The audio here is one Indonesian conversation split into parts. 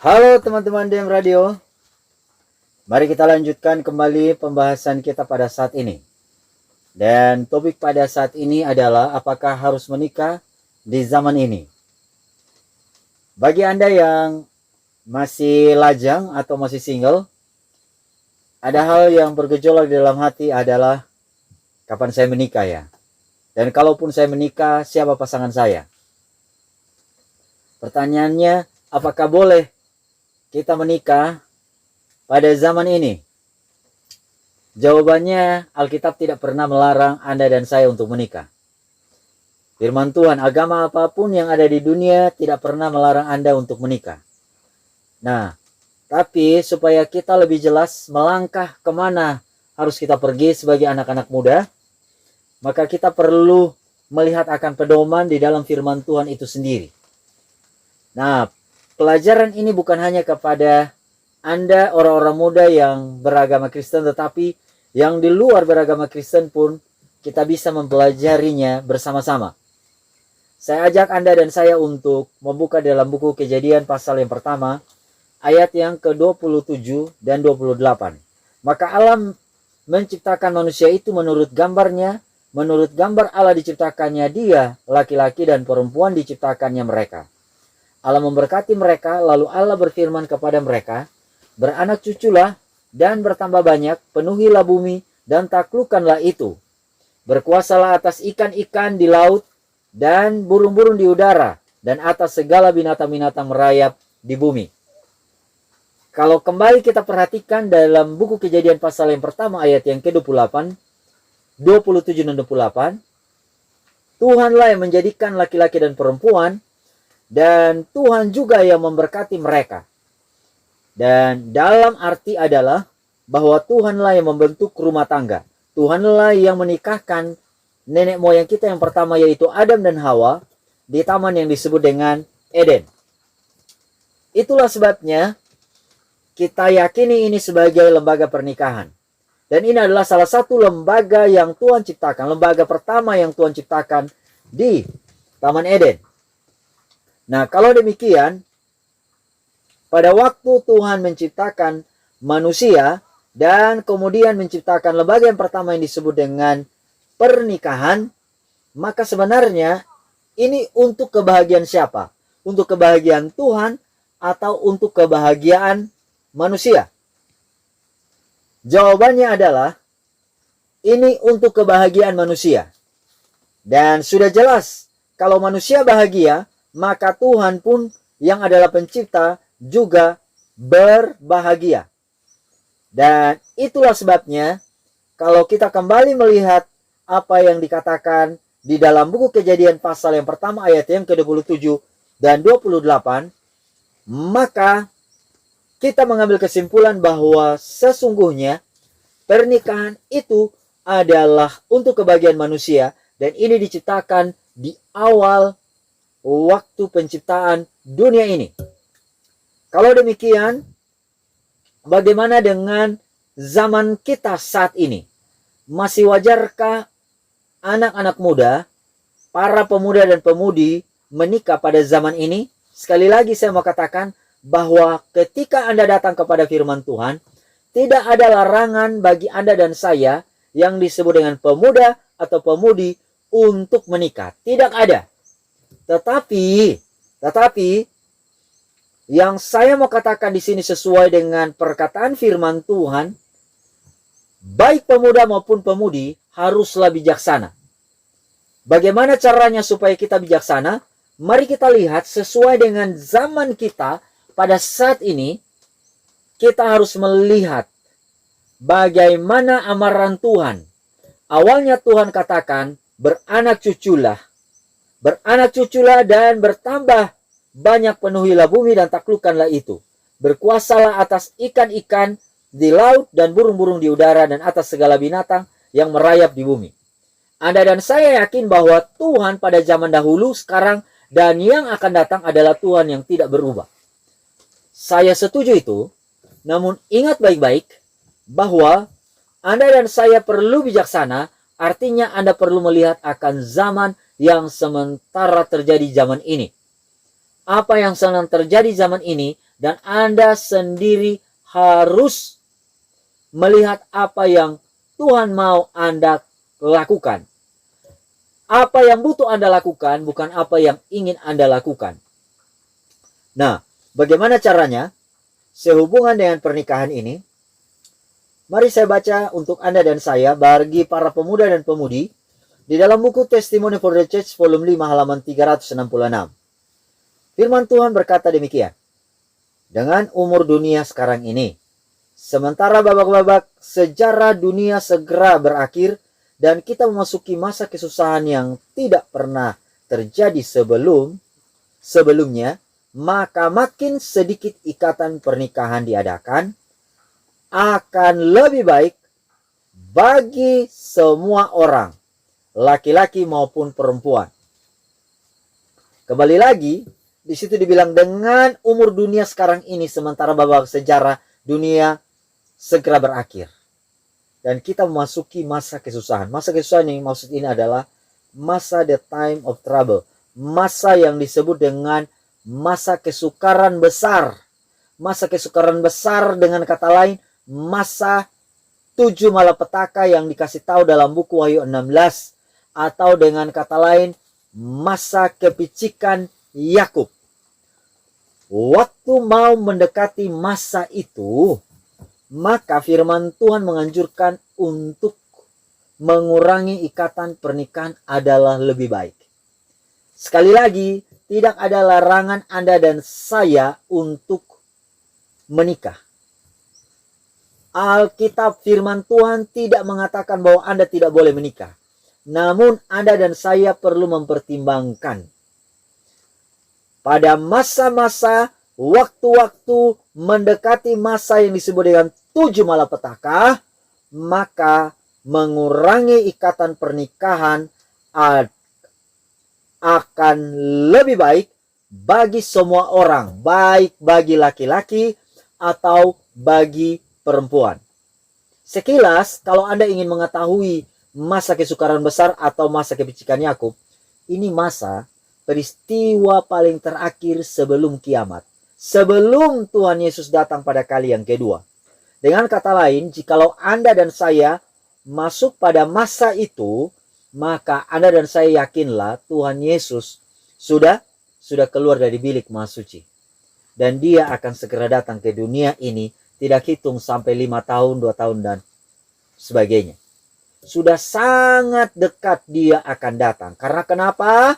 Halo teman-teman DM Radio. Mari kita lanjutkan kembali pembahasan kita pada saat ini. Dan topik pada saat ini adalah apakah harus menikah di zaman ini. Bagi Anda yang masih lajang atau masih single, ada hal yang bergejolak di dalam hati adalah kapan saya menikah ya. Dan kalaupun saya menikah, siapa pasangan saya? Pertanyaannya, apakah boleh kita menikah pada zaman ini? Jawabannya, Alkitab tidak pernah melarang Anda dan saya untuk menikah. Firman Tuhan, agama apapun yang ada di dunia tidak pernah melarang Anda untuk menikah. Nah, tapi supaya kita lebih jelas melangkah kemana harus kita pergi sebagai anak-anak muda, maka kita perlu melihat akan pedoman di dalam firman Tuhan itu sendiri. Nah, pelajaran ini bukan hanya kepada Anda orang-orang muda yang beragama Kristen, tetapi yang di luar beragama Kristen pun kita bisa mempelajarinya bersama-sama. Saya ajak Anda dan saya untuk membuka dalam buku Kejadian pasal yang pertama, ayat yang ke-27 dan 28. Maka Allah menciptakan manusia itu menurut gambarnya, menurut gambar Allah diciptakannya dia, laki-laki dan perempuan diciptakannya mereka. Allah memberkati mereka, lalu Allah berfirman kepada mereka, beranak cuculah dan bertambah banyak, penuhilah bumi dan taklukkanlah itu. Berkuasalah atas ikan-ikan di laut dan burung-burung di udara dan atas segala binatang-binatang merayap di bumi. Kalau kembali kita perhatikan dalam buku Kejadian pasal yang pertama ayat yang ke-28, 27 dan 28, Tuhanlah yang menjadikan laki-laki dan perempuan, dan Tuhan juga yang memberkati mereka. Dan dalam arti adalah bahwa Tuhanlah yang membentuk rumah tangga. Tuhanlah yang menikahkan nenek moyang kita yang pertama, yaitu Adam dan Hawa, di taman yang disebut dengan Eden. Itulah sebabnya kita yakini ini sebagai lembaga pernikahan. Dan ini adalah salah satu lembaga yang Tuhan ciptakan. Lembaga pertama yang Tuhan ciptakan di Taman Eden. Nah, kalau demikian, pada waktu Tuhan menciptakan manusia dan kemudian menciptakan lembaga yang pertama yang disebut dengan pernikahan, maka sebenarnya ini untuk kebahagiaan siapa? Untuk kebahagiaan Tuhan atau untuk kebahagiaan manusia? Jawabannya adalah ini untuk kebahagiaan manusia. Dan sudah jelas, kalau manusia bahagia, maka Tuhan pun yang adalah pencipta juga berbahagia. Dan itulah sebabnya kalau kita kembali melihat apa yang dikatakan di dalam buku Kejadian pasal yang pertama ayat yang ke-27 dan 28, maka kita mengambil kesimpulan bahwa sesungguhnya pernikahan itu adalah untuk kebahagiaan manusia, dan ini diciptakan di awal waktu penciptaan dunia ini. Kalau demikian, bagaimana dengan zaman kita saat ini? Masih wajarkah anak-anak muda, para pemuda dan pemudi menikah pada zaman ini? Sekali lagi saya mau katakan bahwa ketika Anda datang kepada firman Tuhan, tidak ada larangan bagi Anda dan saya yang disebut dengan pemuda atau pemudi untuk menikah. Tidak ada. Tetapi yang saya mau katakan di sini sesuai dengan perkataan firman Tuhan, baik pemuda maupun pemudi haruslah bijaksana. Bagaimana caranya supaya kita bijaksana? Mari kita lihat sesuai dengan zaman kita pada saat ini. Kita harus melihat bagaimana amaran Tuhan. Awalnya Tuhan katakan, beranak cuculah dan bertambah banyak, penuhilah bumi dan taklukkanlah itu. Berkuasalah atas ikan-ikan di laut dan burung-burung di udara dan atas segala binatang yang merayap di bumi. Anda dan saya yakin bahwa Tuhan pada zaman dahulu, sekarang, dan yang akan datang adalah Tuhan yang tidak berubah. Saya setuju itu, namun ingat baik-baik bahwa Anda dan saya perlu bijaksana, artinya Anda perlu melihat akan zaman yang sementara terjadi zaman ini. Apa yang sedang terjadi zaman ini Dan Anda sendiri harus melihat apa yang Tuhan mau Anda lakukan. Apa yang butuh Anda lakukan, bukan apa yang ingin Anda lakukan. Nah, bagaimana caranya? Sehubungan dengan pernikahan ini, mari saya baca untuk Anda dan saya, bagi para pemuda dan pemudi, di dalam buku Testimony for the Church, volume 5, halaman 366. Firman Tuhan berkata demikian. Dengan umur dunia sekarang ini, sementara babak-babak sejarah dunia segera berakhir dan kita memasuki masa kesusahan yang tidak pernah terjadi sebelumnya, maka makin sedikit ikatan pernikahan diadakan, akan lebih baik bagi semua orang, laki-laki maupun perempuan. Kembali lagi, di situ dibilang dengan umur dunia sekarang ini, sementara babak sejarah dunia segera berakhir. Dan kita memasuki masa kesusahan. Masa kesusahan yang maksud ini adalah masa the time of trouble. Masa yang disebut dengan masa kesukaran besar. Masa kesukaran besar dengan kata lain, masa 7 malapetaka yang dikasih tahu dalam buku Wahyu 16. Atau dengan kata lain, masa kepicikan Yakub. Waktu mau mendekati masa itu, maka firman Tuhan menganjurkan untuk mengurangi ikatan pernikahan adalah lebih baik. Sekali lagi, tidak ada larangan Anda dan saya untuk menikah. Alkitab firman Tuhan tidak mengatakan bahwa Anda tidak boleh menikah. Namun Anda dan saya perlu mempertimbangkan. Pada masa-masa, waktu-waktu mendekati masa yang disebut dengan 7 malapetaka, maka mengurangi ikatan pernikahan akan lebih baik bagi semua orang, baik bagi laki-laki atau bagi perempuan. Sekilas, kalau Anda ingin mengetahui masa kesukaran besar atau masa kepicikan Yakub, ini masa peristiwa paling terakhir sebelum kiamat. Sebelum Tuhan Yesus datang pada kali yang kedua. Dengan kata lain, jikalau Anda dan saya masuk pada masa itu, maka Anda dan saya yakinlah Tuhan Yesus sudah keluar dari bilik Maha Suci. Dan dia akan segera datang ke dunia ini, tidak hitung sampai 5 tahun, 2 tahun, dan sebagainya. Sudah sangat dekat dia akan datang. Karena kenapa?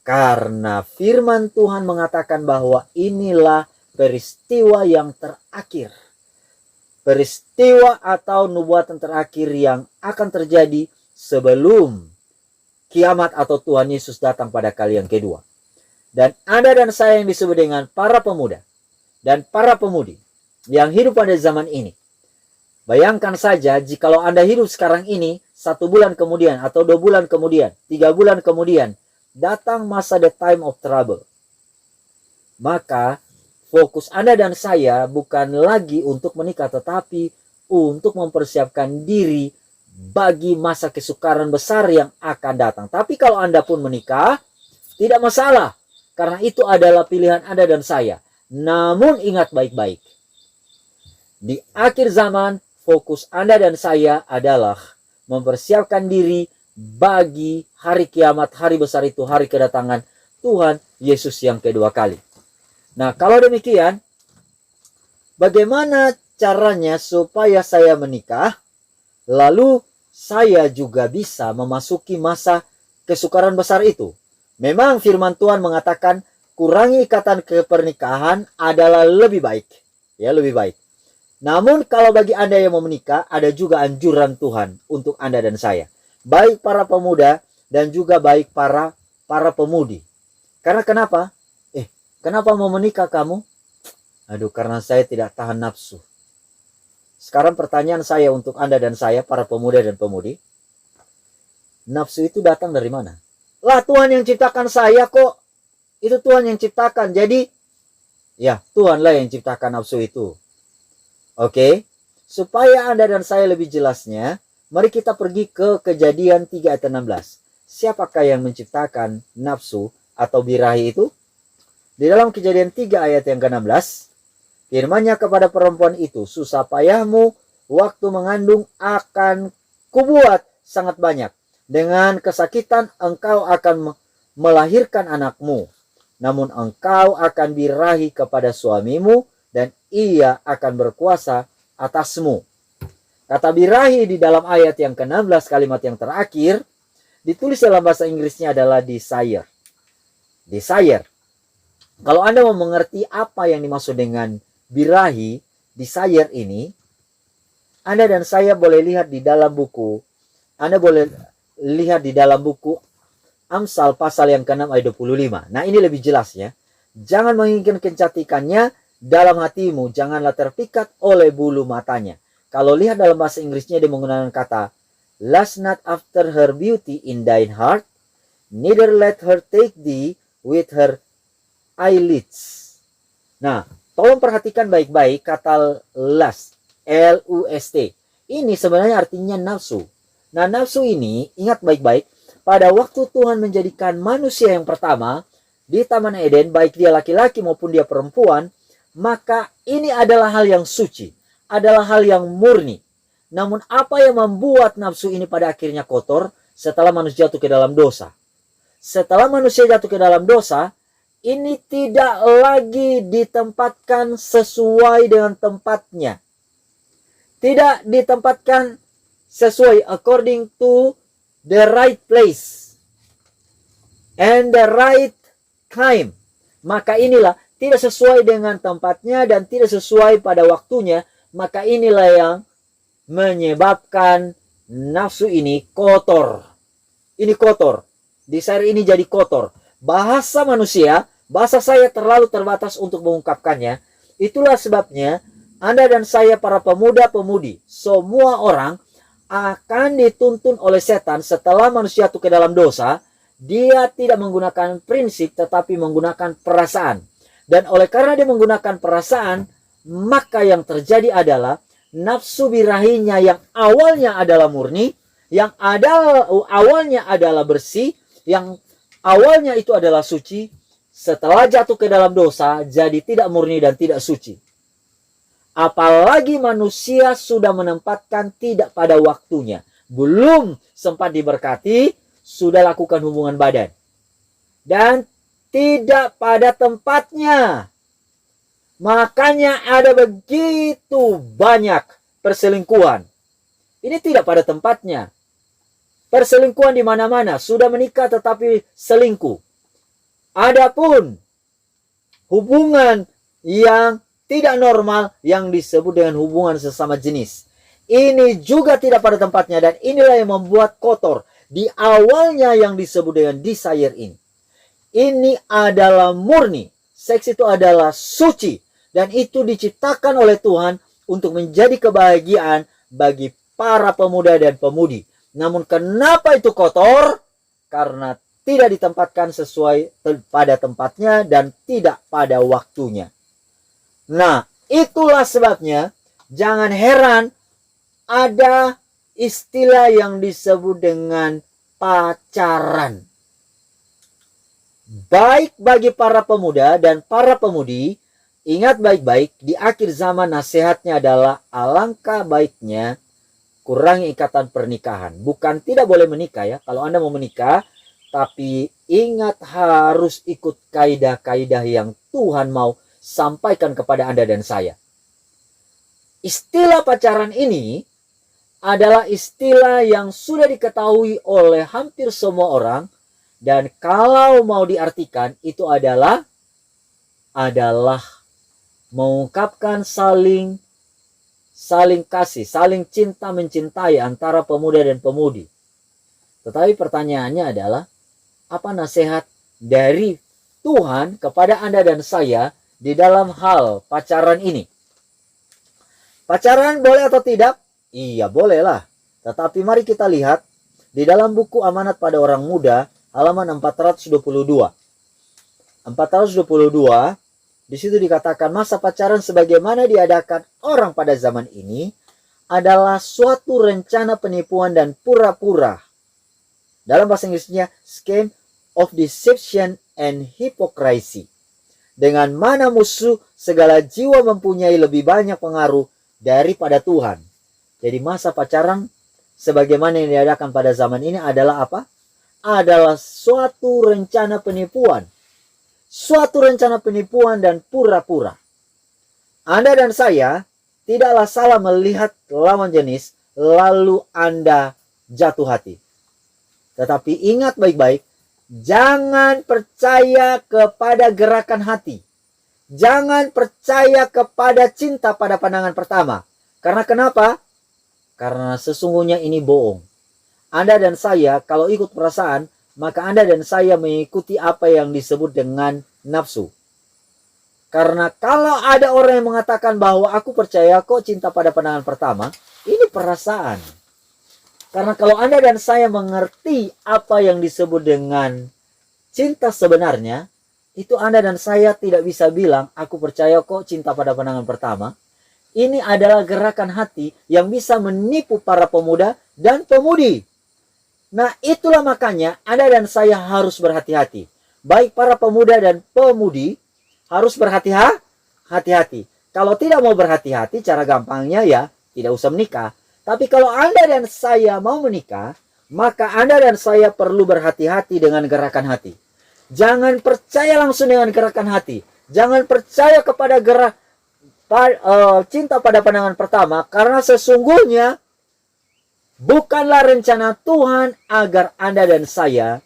Karena firman Tuhan mengatakan bahwa inilah peristiwa yang terakhir. Peristiwa atau nubuatan terakhir yang akan terjadi sebelum kiamat atau Tuhan Yesus datang pada kali yang kedua. Dan Anda dan saya yang disebut dengan para pemuda dan para pemudi yang hidup pada zaman ini. Bayangkan saja jikalau Anda hidup sekarang ini, 1 bulan kemudian atau 2 bulan kemudian, 3 bulan kemudian, datang masa the time of trouble. Maka fokus Anda dan saya bukan lagi untuk menikah, tetapi untuk mempersiapkan diri bagi masa kesukaran besar yang akan datang. Tapi kalau Anda pun menikah, tidak masalah. Karena itu adalah pilihan Anda dan saya. Namun ingat baik-baik. Di akhir zaman, fokus Anda dan saya adalah mempersiapkan diri bagi hari kiamat, hari besar itu, hari kedatangan Tuhan Yesus yang kedua kali. Nah, kalau demikian, bagaimana caranya supaya saya menikah, lalu saya juga bisa memasuki masa kesukaran besar itu? Memang firman Tuhan mengatakan, kurangi ikatan kepernikahan adalah lebih baik. Ya, lebih baik. Namun kalau bagi Anda yang mau menikah, ada juga anjuran Tuhan untuk Anda dan saya. Baik para pemuda dan juga baik para pemudi. Karena kenapa? Kenapa mau menikah kamu? Aduh, karena saya tidak tahan nafsu. Sekarang pertanyaan saya untuk Anda dan saya, para pemuda dan pemudi. Nafsu itu datang dari mana? Lah, Tuhan yang ciptakan saya kok. Itu Tuhan yang ciptakan. Jadi, ya Tuhanlah yang ciptakan nafsu itu. Oke? Supaya Anda dan saya lebih jelasnya, mari kita pergi ke Kejadian 3 ayat 16. Siapakah yang menciptakan nafsu atau birahi itu? Di dalam Kejadian 3 ayat yang ke-16, firman-Nya kepada perempuan itu, susah payahmu waktu mengandung akan kubuat sangat banyak. Dengan kesakitan engkau akan melahirkan anakmu. Namun engkau akan birahi kepada suamimu dan ia akan berkuasa atasmu. Kata birahi di dalam ayat yang ke-16 kalimat yang terakhir ditulis dalam bahasa Inggrisnya adalah desire. Desire. Kalau Anda mau mengerti apa yang dimaksud dengan birahi, desire ini, Anda dan saya boleh lihat di dalam buku. Anda boleh lihat di dalam buku Amsal pasal yang ke-6 ayat 25. Nah, ini lebih jelas ya. Jangan menginginkan kecantikannya dalam hatimu, janganlah terpikat oleh bulu matanya. Kalau lihat dalam bahasa Inggrisnya dia menggunakan kata lust not after her beauty in thine heart, neither let her take thee with her eyelids. Nah, tolong perhatikan baik-baik kata lust, L-U-S-T. Ini sebenarnya artinya nafsu. Nah, nafsu ini, ingat baik-baik, pada waktu Tuhan menjadikan manusia yang pertama di Taman Eden, baik dia laki-laki maupun dia perempuan, maka ini adalah hal yang suci, adalah hal yang murni. Namun apa yang membuat nafsu ini pada akhirnya kotor setelah manusia jatuh ke dalam dosa? Setelah manusia jatuh ke dalam dosa, ini tidak lagi ditempatkan sesuai dengan tempatnya. Tidak ditempatkan sesuai according to the right place and the right time. Maka inilah tidak sesuai dengan tempatnya dan tidak sesuai pada waktunya. Maka inilah yang menyebabkan nafsu ini kotor. Ini kotor. Desire ini jadi kotor. Bahasa manusia, bahasa saya terlalu terbatas untuk mengungkapkannya. Itulah sebabnya Anda dan saya para pemuda-pemudi, semua orang akan dituntun oleh setan setelah manusia jatuh ke dalam dosa. Dia tidak menggunakan prinsip tetapi menggunakan perasaan. Dan oleh karena dia menggunakan perasaan, maka yang terjadi adalah nafsu birahinya yang awalnya adalah murni, yang awalnya adalah bersih, yang awalnya itu adalah suci, setelah jatuh ke dalam dosa jadi tidak murni dan tidak suci. Apalagi manusia sudah menempatkan tidak pada waktunya, belum sempat diberkati, sudah lakukan hubungan badan, dan tidak pada tempatnya. Makanya ada begitu banyak perselingkuhan. Ini tidak pada tempatnya. Perselingkuhan di mana-mana, sudah menikah tetapi selingkuh. Adapun hubungan yang tidak normal yang disebut dengan hubungan sesama jenis, ini juga tidak pada tempatnya, dan inilah yang membuat kotor. Di awalnya yang disebut dengan desire ini adalah murni. Seks itu adalah suci, dan itu diciptakan oleh Tuhan untuk menjadi kebahagiaan bagi para pemuda dan pemudi. Namun kenapa itu kotor? Karena tidak ditempatkan sesuai pada tempatnya dan tidak pada waktunya. Nah, itulah sebabnya jangan heran ada istilah yang disebut dengan pacaran. Baik bagi para pemuda dan para pemudi, ingat baik-baik, di akhir zaman nasihatnya adalah alangkah baiknya kurangi ikatan pernikahan. Bukan tidak boleh menikah ya, kalau Anda mau menikah, tapi ingat harus ikut kaidah-kaidah yang Tuhan mau sampaikan kepada Anda dan saya. Istilah pacaran ini adalah istilah yang sudah diketahui oleh hampir semua orang, dan kalau mau diartikan itu adalah mengungkapkan saling kasih, saling cinta mencintai antara pemuda dan pemudi. Tetapi pertanyaannya adalah, apa nasihat dari Tuhan kepada Anda dan saya di dalam hal pacaran ini? Pacaran boleh atau tidak? Iya, bolehlah. Tetapi mari kita lihat di dalam buku Amanat pada Orang Muda halaman 422. 422, di situ dikatakan masa pacaran sebagaimana diadakan orang pada zaman ini adalah suatu rencana penipuan dan pura-pura. Dalam bahasa Inggrisnya, scheme of deception and hypocrisy. dengan mana musuh segala jiwa mempunyai lebih banyak pengaruh daripada Tuhan. Jadi masa pacaran sebagaimana yang diadakan pada zaman ini adalah apa? Adalah suatu rencana penipuan. Suatu rencana penipuan dan pura-pura. Anda dan saya tidaklah salah melihat lawan jenis lalu Anda jatuh hati. Tetapi ingat baik-baik, jangan percaya kepada gerakan hati. Jangan percaya kepada cinta pada pandangan pertama. Karena kenapa? Karena sesungguhnya ini bohong. Anda dan saya kalau ikut perasaan, maka Anda dan saya mengikuti apa yang disebut dengan nafsu. Karena kalau ada orang yang mengatakan bahwa aku percaya kok cinta pada pandangan pertama, ini perasaan. Karena kalau Anda dan saya mengerti apa yang disebut dengan cinta sebenarnya, itu Anda dan saya tidak bisa bilang, aku percaya kok cinta pada pandangan pertama. Ini adalah gerakan hati yang bisa menipu para pemuda dan pemudi. Nah, itulah makanya Anda dan saya harus berhati-hati. Baik para pemuda dan pemudi, harus berhati-hati. Kalau tidak mau berhati-hati, cara gampangnya ya tidak usah menikah. Tapi kalau Anda dan saya mau menikah, maka Anda dan saya perlu berhati-hati dengan gerakan hati. Jangan percaya langsung dengan gerakan hati. Jangan percaya kepada cinta pada pandangan pertama, karena sesungguhnya bukanlah rencana Tuhan agar Anda dan saya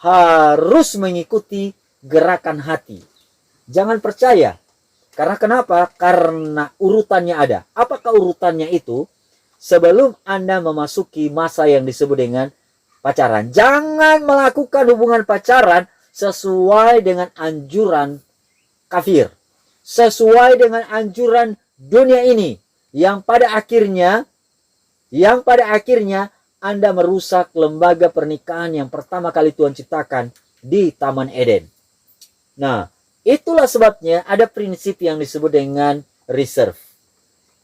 harus mengikuti gerakan hati. Jangan percaya. Karena kenapa? Karena urutannya ada. Apakah urutannya itu? Sebelum Anda memasuki masa yang disebut dengan pacaran. Jangan melakukan hubungan pacaran sesuai dengan anjuran kafir. Sesuai dengan anjuran dunia ini. Yang pada akhirnya Anda merusak lembaga pernikahan yang pertama kali Tuhan ciptakan di Taman Eden. Nah, itulah sebabnya ada prinsip yang disebut dengan reserve.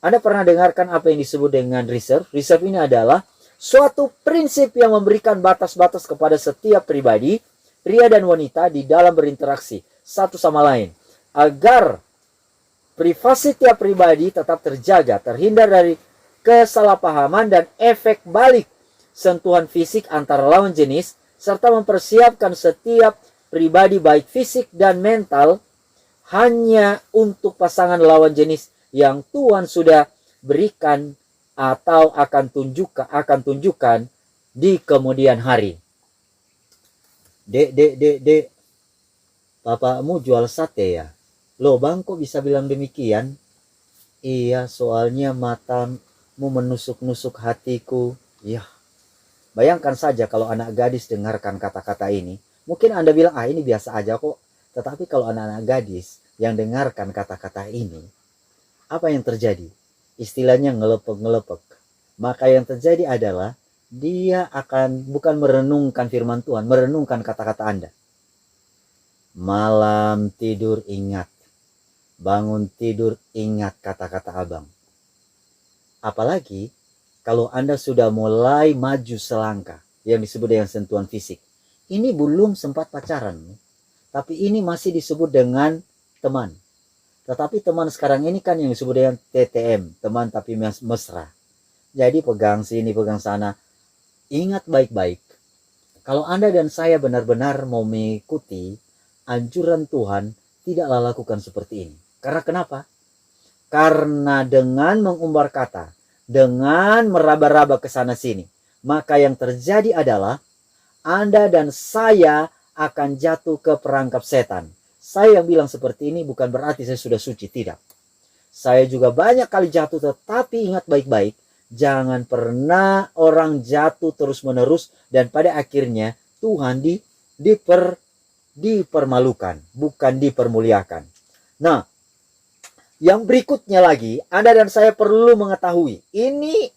Anda pernah dengarkan apa yang disebut dengan reserve? Reserve ini adalah suatu prinsip yang memberikan batas-batas kepada setiap pribadi, pria dan wanita di dalam berinteraksi satu sama lain. Agar privasi tiap pribadi tetap terjaga, terhindar dari kesalahpahaman dan efek balik sentuhan fisik antara lawan jenis, serta mempersiapkan setiap pribadi baik fisik dan mental hanya untuk pasangan lawan jenis yang Tuhan sudah berikan atau akan tunjukkan di kemudian hari. Dek, bapakmu jual sate ya? Loh bang, kok bisa bilang demikian? Iya, soalnya matamu menusuk-nusuk hatiku. Ya, bayangkan saja kalau anak gadis dengarkan kata-kata ini. Mungkin Anda bilang, ini biasa aja kok. Tetapi kalau anak-anak gadis yang dengarkan kata-kata ini, apa yang terjadi? Istilahnya ngelepek-ngelepek. Maka yang terjadi adalah dia akan bukan merenungkan firman Tuhan, merenungkan kata-kata Anda. Malam tidur ingat, bangun tidur ingat kata-kata abang. Apalagi kalau Anda sudah mulai maju selangkah, yang disebut dengan sentuhan fisik. Ini belum sempat pacaran, tapi ini masih disebut dengan teman. Tetapi teman sekarang ini kan yang disebut dengan TTM, teman tapi mesra. Jadi pegang sini, pegang sana. Ingat baik-baik, kalau Anda dan saya benar-benar mau mengikuti anjuran Tuhan, tidaklah lakukan seperti ini. Karena kenapa? Karena dengan mengumbar kata, dengan meraba-raba ke sana sini, maka yang terjadi adalah Anda dan saya akan jatuh ke perangkap setan. Saya yang bilang seperti ini bukan berarti saya sudah suci, tidak. Saya juga banyak kali jatuh, tetapi ingat baik-baik, jangan pernah orang jatuh terus-menerus dan pada akhirnya Tuhan dipermalukan, bukan dipermuliakan. Nah, yang berikutnya lagi, Anda dan saya perlu mengetahui, ini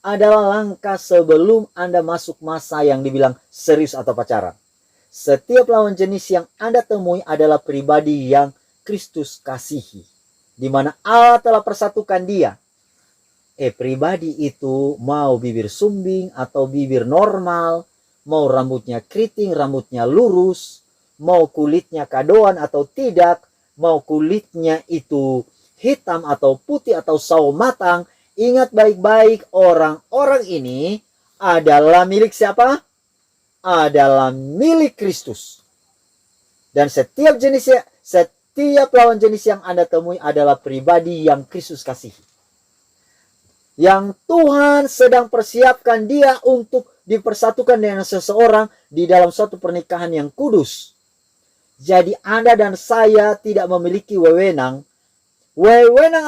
adalah langkah sebelum Anda masuk masa yang dibilang serius atau pacaran. Setiap lawan jenis yang Anda temui adalah pribadi yang Kristus kasihi, di mana Allah telah persatukan dia. Pribadi itu mau bibir sumbing atau bibir normal, mau rambutnya keriting, rambutnya lurus, mau kulitnya kadoan atau tidak, mau kulitnya itu hitam atau putih atau sawo matang, ingat baik-baik, orang-orang ini adalah milik siapa? Adalah milik Kristus. Dan setiap lawan jenis yang Anda temui adalah pribadi yang Kristus kasihi. Yang Tuhan sedang persiapkan dia untuk dipersatukan dengan seseorang di dalam suatu pernikahan yang kudus. Jadi Anda dan saya tidak memiliki wewenang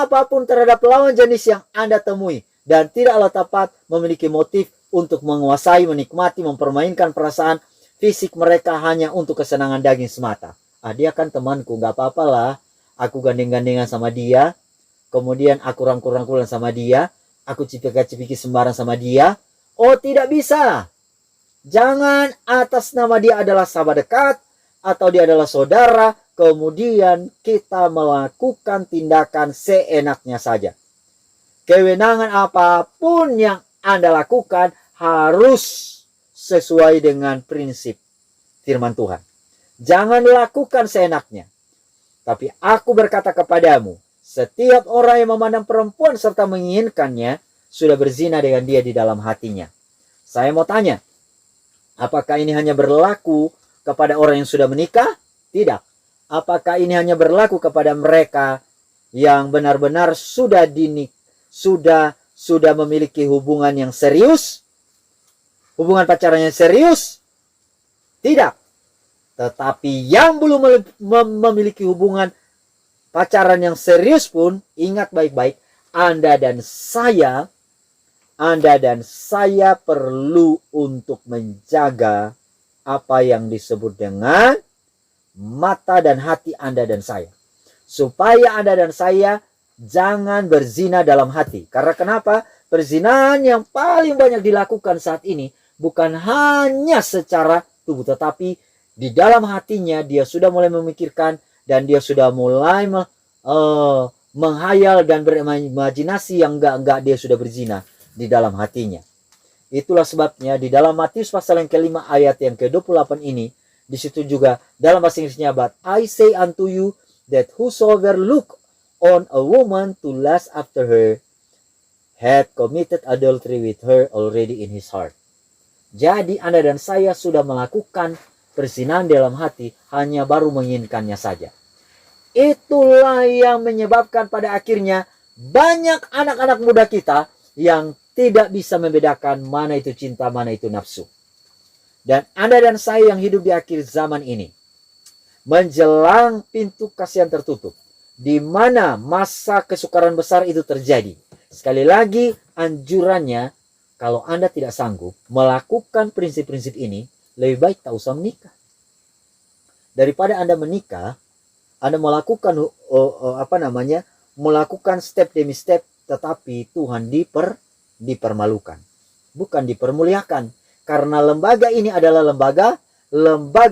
apapun terhadap lawan jenis yang Anda temui. Dan tidaklah tepat memiliki motif untuk menguasai, menikmati, mempermainkan perasaan fisik mereka hanya untuk kesenangan daging semata. Dia kan temanku, gak apa-apa lah. Aku gandeng-gandengan sama dia. Kemudian aku rangkul-rangkulan sama dia. Aku cipika-cipiki sembarang sama dia. Oh, tidak bisa. Jangan atas nama dia adalah sahabat dekat atau dia adalah saudara, kemudian kita melakukan tindakan seenaknya saja. Kewenangan apapun yang Anda lakukan harus sesuai dengan prinsip firman Tuhan. Jangan lakukan seenaknya. Tapi aku berkata kepadamu, setiap orang yang memandang perempuan serta menginginkannya sudah berzina dengan dia di dalam hatinya. Saya mau tanya, apakah ini hanya berlaku kepada orang yang sudah menikah? Tidak. Apakah ini hanya berlaku kepada mereka yang benar-benar sudah memiliki hubungan yang serius? Hubungan pacaran yang serius? Tidak. Tetapi yang belum memiliki hubungan pacaran yang serius pun, ingat baik-baik, Anda dan saya perlu untuk menjaga apa yang disebut dengan mata dan hati Anda dan saya. Supaya Anda dan saya jangan berzina dalam hati. Karena kenapa? Perzinahan yang paling banyak dilakukan saat ini bukan hanya secara tubuh, tetapi di dalam hatinya dia sudah mulai memikirkan dan dia sudah mulai menghayal dan berimajinasi yang enggak dia sudah berzina di dalam hatinya. Itulah sebabnya di dalam Matius pasal yang kelima ayat yang ke-28 ini, di situ juga dalam bahasa Inggrisnya, but I say unto you that whosoever look on a woman to lust after her had committed adultery with her already in his heart. Jadi Anda dan saya sudah melakukan perzinahan dalam hati, hanya baru menginginkannya saja. Itulah yang menyebabkan pada akhirnya banyak anak-anak muda kita yang tidak bisa membedakan mana itu cinta, mana itu nafsu. Dan Anda dan saya yang hidup di akhir zaman ini, menjelang pintu kasihan tertutup, di mana masa kesukaran besar itu terjadi. Sekali lagi anjurannya, kalau Anda tidak sanggup melakukan prinsip-prinsip ini, lebih baik tak usah menikah. Daripada Anda menikah, Anda melakukan melakukan step demi step, tetapi Tuhan dipermalukan, bukan dipermuliakan. Karena lembaga ini adalah lembaga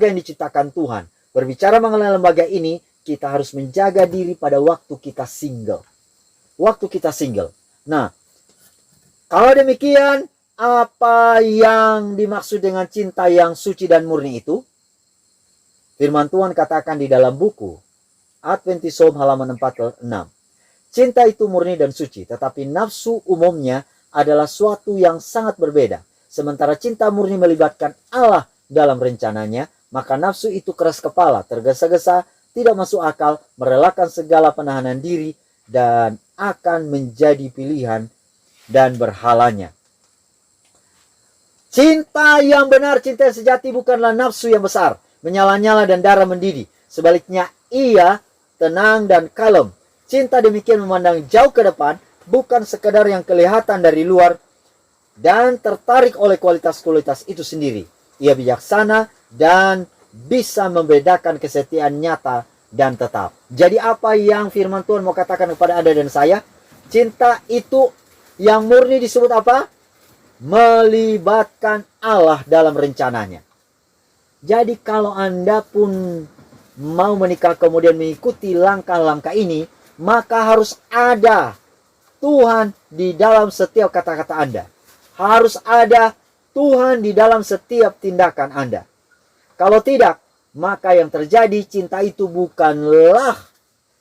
yang diciptakan Tuhan. Berbicara mengenai lembaga ini, kita harus menjaga diri pada waktu kita single. Nah, kalau demikian, apa yang dimaksud dengan cinta yang suci dan murni itu? Firman Tuhan katakan di dalam buku Adventist Home halaman 46. Cinta itu murni dan suci, tetapi nafsu umumnya adalah suatu yang sangat berbeda. Sementara cinta murni melibatkan Allah dalam rencananya, maka nafsu itu keras kepala, tergesa-gesa, tidak masuk akal, merelakan segala penahanan diri, dan akan menjadi pilihan dan berhalanya. Cinta yang benar, cinta yang sejati bukanlah nafsu yang besar, menyala-nyala dan darah mendidih. Sebaliknya, ia tenang dan kalem. Cinta demikian memandang jauh ke depan, bukan sekedar yang kelihatan dari luar, dan tertarik oleh kualitas-kualitas itu sendiri. Ia bijaksana dan bisa membedakan kesetiaan nyata dan tetap. Jadi apa yang firman Tuhan mau katakan kepada Anda dan saya? Cinta itu yang murni disebut apa? Melibatkan Allah dalam rencananya. Jadi kalau Anda pun mau menikah kemudian mengikuti langkah-langkah ini, maka harus ada Tuhan di dalam setiap kata-kata Anda. Harus ada Tuhan di dalam setiap tindakan Anda. Kalau tidak, maka yang terjadi, cinta itu bukanlah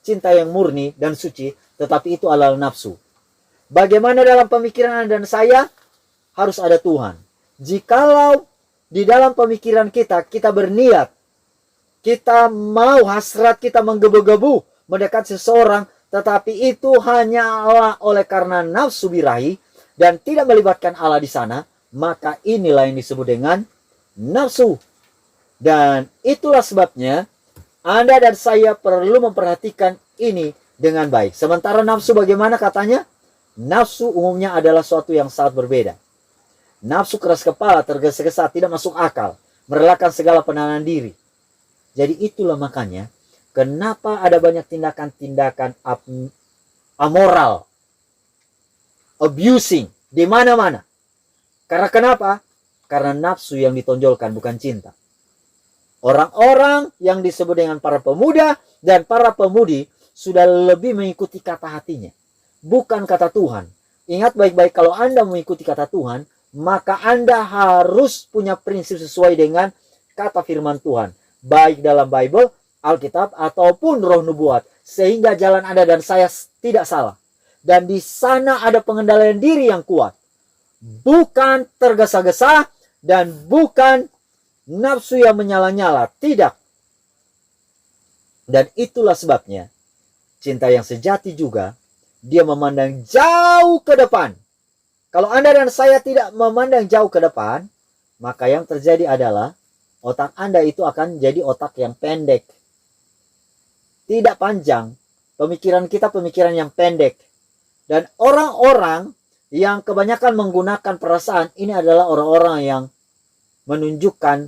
cinta yang murni dan suci, tetapi itu adalah nafsu. Bagaimana dalam pemikiran Anda dan saya? Harus ada Tuhan. Jikalau di dalam pemikiran kita, kita berniat, kita mau hasrat kita menggebu-gebu mendekat seseorang, tetapi itu hanyalah oleh karena nafsu birahi dan tidak melibatkan Allah di sana, maka inilah yang disebut dengan nafsu. Dan itulah sebabnya Anda dan saya perlu memperhatikan ini dengan baik. Sementara nafsu bagaimana katanya? Nafsu umumnya adalah suatu yang sangat berbeda. Nafsu keras kepala, tergesa-gesa, tidak masuk akal, merelakan segala penahanan diri. Jadi itulah makanya kenapa ada banyak tindakan-tindakan amoral, abusing di mana-mana. Karena kenapa? Karena nafsu yang ditonjolkan, bukan cinta. Orang-orang yang disebut dengan para pemuda dan para pemudi sudah lebih mengikuti kata hatinya, bukan kata Tuhan. Ingat baik-baik, kalau Anda mengikuti kata Tuhan, maka Anda harus punya prinsip sesuai dengan kata firman Tuhan, baik dalam Bible, Alkitab, ataupun roh nubuat, sehingga jalan Anda dan saya tidak salah. Dan di sana ada pengendalian diri yang kuat, bukan tergesa-gesa dan bukan nafsu yang menyala-nyala, tidak. Dan itulah sebabnya cinta yang sejati juga, dia memandang jauh ke depan. Kalau Anda dan saya tidak memandang jauh ke depan, maka yang terjadi adalah otak Anda itu akan jadi otak yang pendek, tidak panjang. Pemikiran kita pemikiran yang pendek. Dan orang-orang yang kebanyakan menggunakan perasaan ini adalah orang-orang yang menunjukkan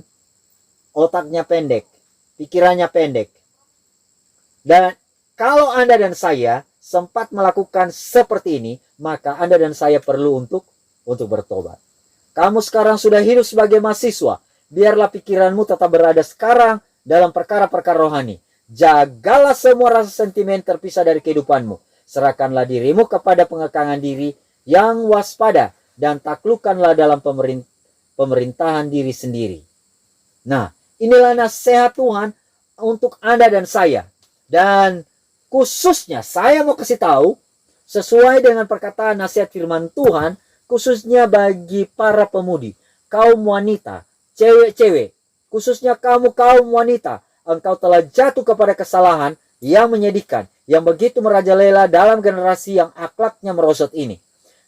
otaknya pendek, pikirannya pendek. Dan kalau Anda dan saya sempat melakukan seperti ini, maka Anda dan saya perlu untuk bertobat. Kamu sekarang sudah hidup sebagai mahasiswa. Biarlah pikiranmu tetap berada sekarang dalam perkara-perkara rohani. Jagalah semua rasa sentimen terpisah dari kehidupanmu. Serahkanlah dirimu kepada pengekangan diri yang waspada dan taklukkanlah dalam pemerintahan diri sendiri. Nah, inilah nasihat Tuhan untuk Anda dan saya. Dan khususnya saya mau kasih tahu sesuai dengan perkataan nasihat firman Tuhan, khususnya bagi para pemudi, kaum wanita, cewek-cewek, khususnya kamu kaum wanita, engkau telah jatuh kepada kesalahan yang menyedihkan, yang begitu merajalela dalam generasi yang akhlaknya merosot ini.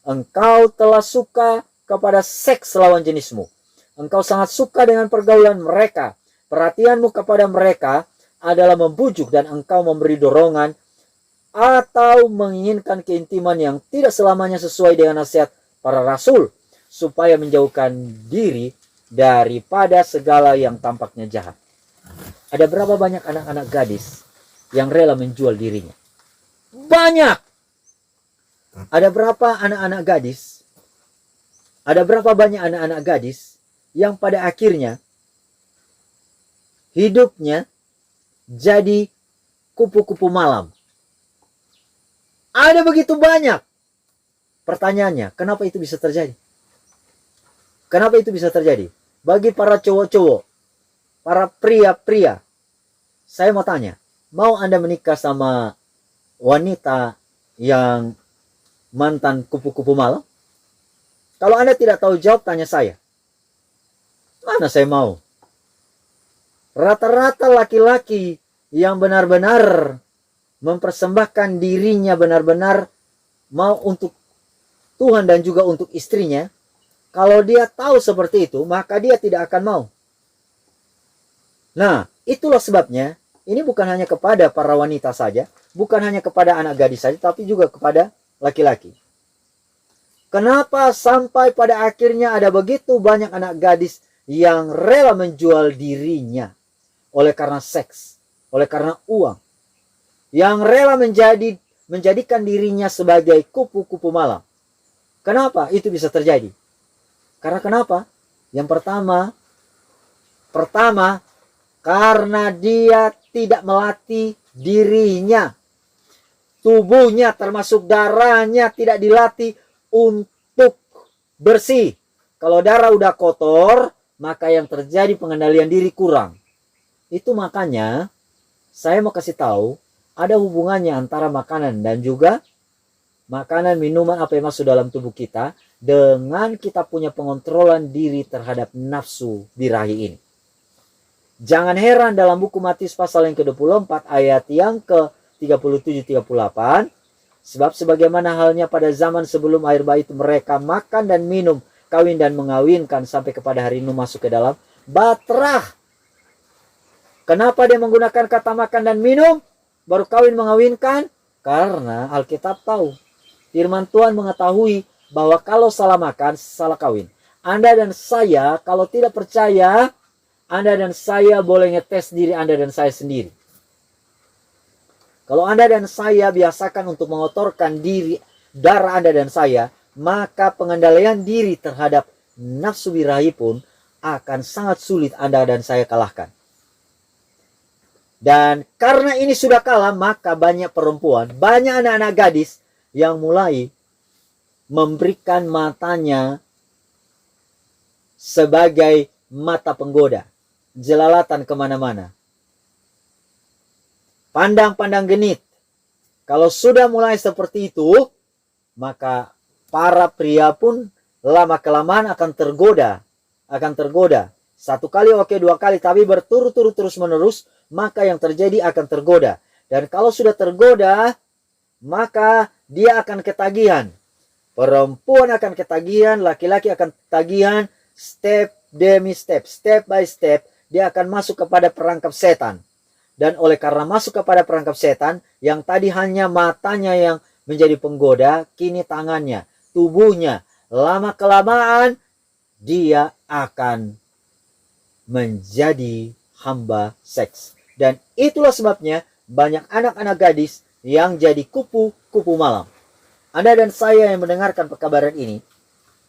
Engkau telah suka kepada seks lawan jenismu. Engkau sangat suka dengan pergaulan mereka. Perhatianmu kepada mereka adalah membujuk dan engkau memberi dorongan atau menginginkan keintiman yang tidak selamanya sesuai dengan nasihat para rasul, supaya menjauhkan diri daripada segala yang tampaknya jahat. Ada berapa banyak anak-anak gadis yang rela menjual dirinya? Banyak. Ada berapa anak-anak gadis? Ada berapa banyak anak-anak gadis yang pada akhirnya hidupnya jadi kupu-kupu malam? Ada begitu banyak. Pertanyaannya, kenapa itu bisa terjadi? Kenapa itu bisa terjadi? Bagi para cowok-cowok, para pria-pria, saya mau tanya, mau Anda menikah sama wanita yang mantan kupu-kupu malam? Kalau Anda tidak tahu jawab, tanya saya. Mana saya mau? Rata-rata laki-laki yang benar-benar mempersembahkan dirinya, benar-benar mau untuk Tuhan dan juga untuk istrinya, kalau dia tahu seperti itu, maka dia tidak akan mau. Nah, itulah sebabnya ini bukan hanya kepada para wanita saja, bukan hanya kepada anak gadis saja, tapi juga kepada laki-laki. Kenapa sampai pada akhirnya ada begitu banyak anak gadis yang rela menjual dirinya oleh karena seks, oleh karena uang, yang rela menjadikan dirinya sebagai kupu-kupu malam? Kenapa itu bisa terjadi? Karena kenapa? Yang pertama, karena dia tidak melatih dirinya. Tubuhnya termasuk darahnya tidak dilatih untuk bersih. Kalau darah udah kotor, maka yang terjadi pengendalian diri kurang. Itu makanya saya mau kasih tahu, ada hubungannya antara makanan dan juga makanan, minuman, apa yang masuk dalam tubuh kita dengan kita punya pengontrolan diri terhadap nafsu birahi ini. Jangan heran dalam buku Matius pasal yang ke-24 ayat yang ke-37-38. Sebab sebagaimana halnya pada zaman sebelum air bah itu mereka makan dan minum, kawin dan mengawinkan sampai kepada hari Nuh masuk ke dalam batrah. Kenapa dia menggunakan kata makan dan minum baru kawin mengawinkan? Karena Alkitab tahu, firman Tuhan mengetahui bahwa kalau salah makan, salah kawin. Anda dan saya kalau tidak percaya, Anda dan saya boleh ngetes diri Anda dan saya sendiri. Kalau Anda dan saya biasakan untuk mengotorkan diri, darah Anda dan saya, maka pengendalian diri terhadap nafsu birahi pun akan sangat sulit Anda dan saya kalahkan. Dan karena ini sudah kalah, maka banyak perempuan, banyak anak-anak gadis yang mulai memberikan matanya sebagai mata penggoda, jelalatan kemana-mana, pandang-pandang genit. Kalau sudah mulai seperti itu, maka para pria pun lama-kelamaan akan tergoda. Satu kali oke, dua kali, tapi berturut-turut terus-menerus, maka yang terjadi akan tergoda. Dan kalau sudah tergoda, maka dia akan ketagihan. Perempuan akan ketagihan, laki-laki akan ketagihan, step demi step, step by step, dia akan masuk kepada perangkap setan. Dan oleh karena masuk kepada perangkap setan, yang tadi hanya matanya yang menjadi penggoda, kini tangannya, tubuhnya, lama-kelamaan dia akan menjadi hamba seks. Dan itulah sebabnya banyak anak-anak gadis yang jadi kupu-kupu malam. Anda dan saya yang mendengarkan pekabaran ini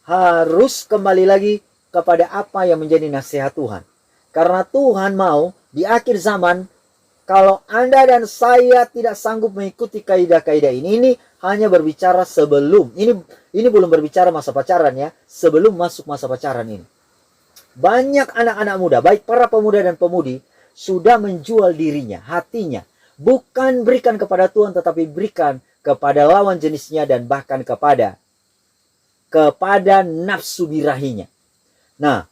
harus kembali lagi kepada apa yang menjadi nasihat Tuhan. Karena Tuhan mau di akhir zaman, kalau Anda dan saya tidak sanggup mengikuti kaidah-kaidah ini hanya berbicara sebelum, ini belum berbicara masa pacaran ya, sebelum masuk masa pacaran ini. Banyak anak-anak muda, baik para pemuda dan pemudi, sudah menjual dirinya, hatinya. Bukan berikan kepada Tuhan, tetapi berikan kepada lawan jenisnya dan bahkan kepada nafsu birahinya. Nah,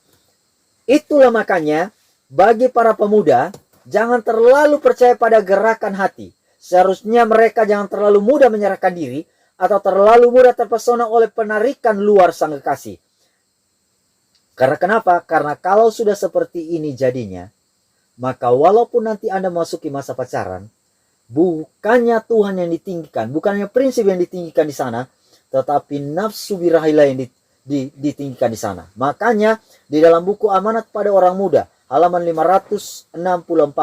itulah makanya bagi para pemuda, jangan terlalu percaya pada gerakan hati. Seharusnya mereka jangan terlalu mudah menyerahkan diri atau terlalu mudah terpesona oleh penarikan luar sang kekasih. Karena kenapa? Karena kalau sudah seperti ini jadinya, maka walaupun nanti Anda masuki masa pacaran, bukannya Tuhan yang ditinggikan, bukannya prinsip yang ditinggikan di sana, tetapi nafsu birahilah yang ditinggikan di sana. Makanya di dalam buku Amanat pada Orang Muda, halaman 564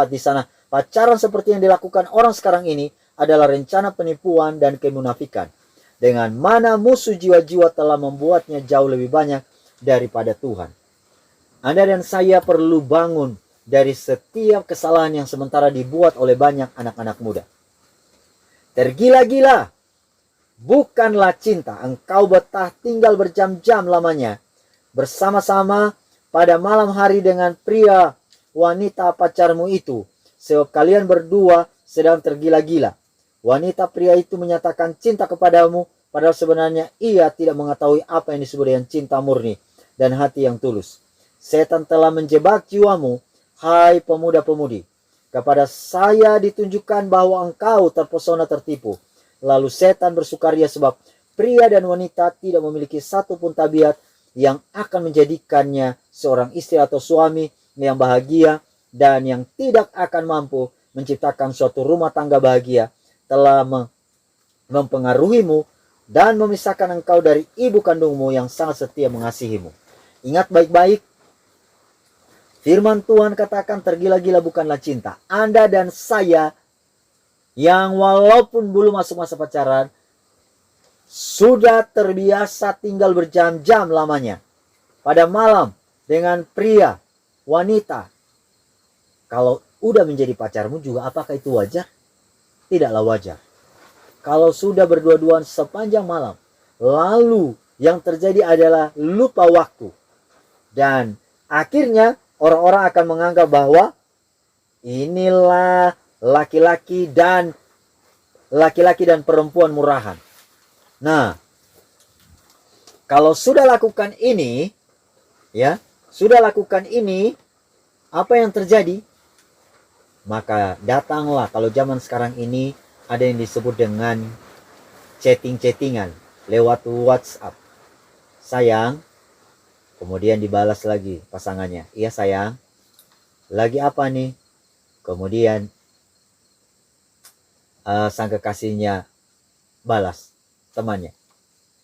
di sana, pacaran seperti yang dilakukan orang sekarang ini adalah rencana penipuan dan kemunafikan. Dengan mana musuh jiwa-jiwa telah membuatnya jauh lebih banyak daripada Tuhan. Anda dan saya perlu bangun dari setiap kesalahan yang sementara dibuat oleh banyak anak-anak muda. Tergila-gila bukanlah cinta. Engkau betah tinggal berjam-jam lamanya bersama-sama pada malam hari dengan pria wanita pacarmu itu, sebab kalian berdua sedang tergila-gila. Wanita pria itu menyatakan cinta kepadamu, padahal sebenarnya ia tidak mengetahui apa yang disebut dengan cinta murni dan hati yang tulus. Setan telah menjebak jiwamu, hai pemuda-pemudi. Kepada saya ditunjukkan bahwa engkau terpesona tertipu. Lalu setan bersukaria sebab pria dan wanita tidak memiliki satu pun tabiat yang akan menjadikannya seorang istri atau suami yang bahagia dan yang tidak akan mampu menciptakan suatu rumah tangga bahagia. Telah mempengaruhimu dan memisahkan engkau dari ibu kandungmu yang sangat setia mengasihimu. Ingat baik-baik, firman Tuhan katakan tergila-gila bukanlah cinta. Anda dan saya yang walaupun belum masuk masa pacaran, sudah terbiasa tinggal berjam-jam lamanya pada malam dengan pria, wanita. Kalau udah menjadi pacarmu juga, apakah itu wajar? Tidaklah wajar. Kalau sudah berdua-duaan sepanjang malam, lalu yang terjadi adalah lupa waktu. Dan akhirnya orang-orang akan menganggap bahwa inilah laki-laki dan laki-laki dan perempuan murahan. Nah, kalau sudah lakukan ini, ya, sudah lakukan ini, apa yang terjadi? Maka datanglah, kalau zaman sekarang ini ada yang disebut dengan chatting-chattingan lewat WhatsApp. Sayang, kemudian dibalas lagi pasangannya. Iya sayang, lagi apa nih? Kemudian sang kekasihnya balas, temannya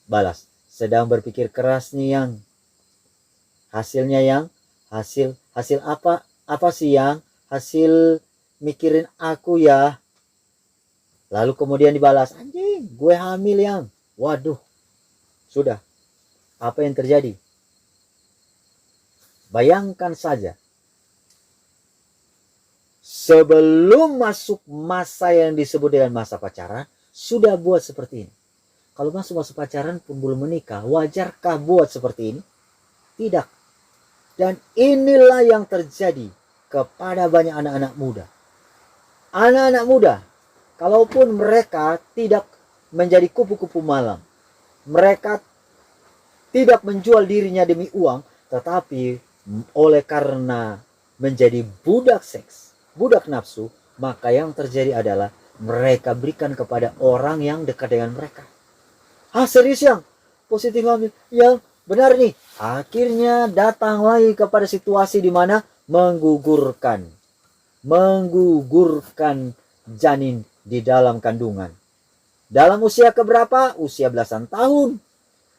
balas, sedang berpikir keras nih yang. Hasilnya yang, hasil apa sih yang? Hasil mikirin aku ya. Lalu kemudian dibalas, anjing gue hamil yang. Waduh, sudah. Apa yang terjadi? Bayangkan saja, sebelum masuk masa yang disebut dengan masa pacaran, sudah buat seperti ini. Kalau masuk masa pacaran pun belum menikah, wajarkah buat seperti ini? Tidak. Dan inilah yang terjadi kepada banyak anak-anak muda. Anak-anak muda, kalaupun mereka tidak menjadi kupu-kupu malam, mereka tidak menjual dirinya demi uang, tetapi oleh karena menjadi budak seks, budak nafsu, maka yang terjadi adalah mereka berikan kepada orang yang dekat dengan mereka. Serius yang? Positif hamil? Yang benar nih. Akhirnya datang lagi kepada situasi di mana menggugurkan janin di dalam kandungan. Dalam usia keberapa? Usia belasan tahun.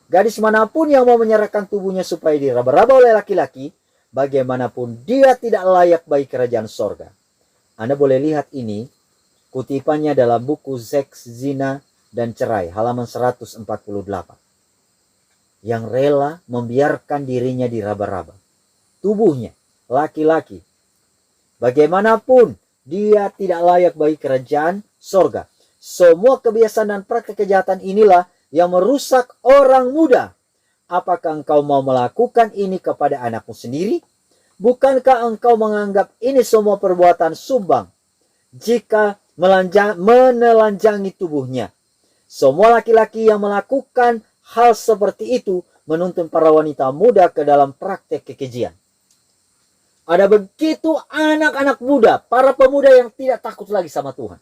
Gadis manapun yang mau menyerahkan tubuhnya supaya diraba-raba oleh laki-laki, bagaimanapun dia tidak layak bagi kerajaan sorga. Anda boleh lihat ini, kutipannya dalam buku Seks, Zina, dan Cerai, halaman 148. Yang rela membiarkan dirinya diraba-raba. Tubuhnya, laki-laki. Bagaimanapun, dia tidak layak bagi kerajaan sorga. Semua kebiasaan dan praktek kejahatan inilah yang merusak orang muda. Apakah engkau mau melakukan ini kepada anakmu sendiri? Bukankah engkau menganggap ini semua perbuatan sumbang jika menelanjangi tubuhnya? Semua laki-laki yang melakukan hal seperti itu menuntun para wanita muda ke dalam praktek kekejian. Ada begitu anak-anak muda, para pemuda yang tidak takut lagi sama Tuhan,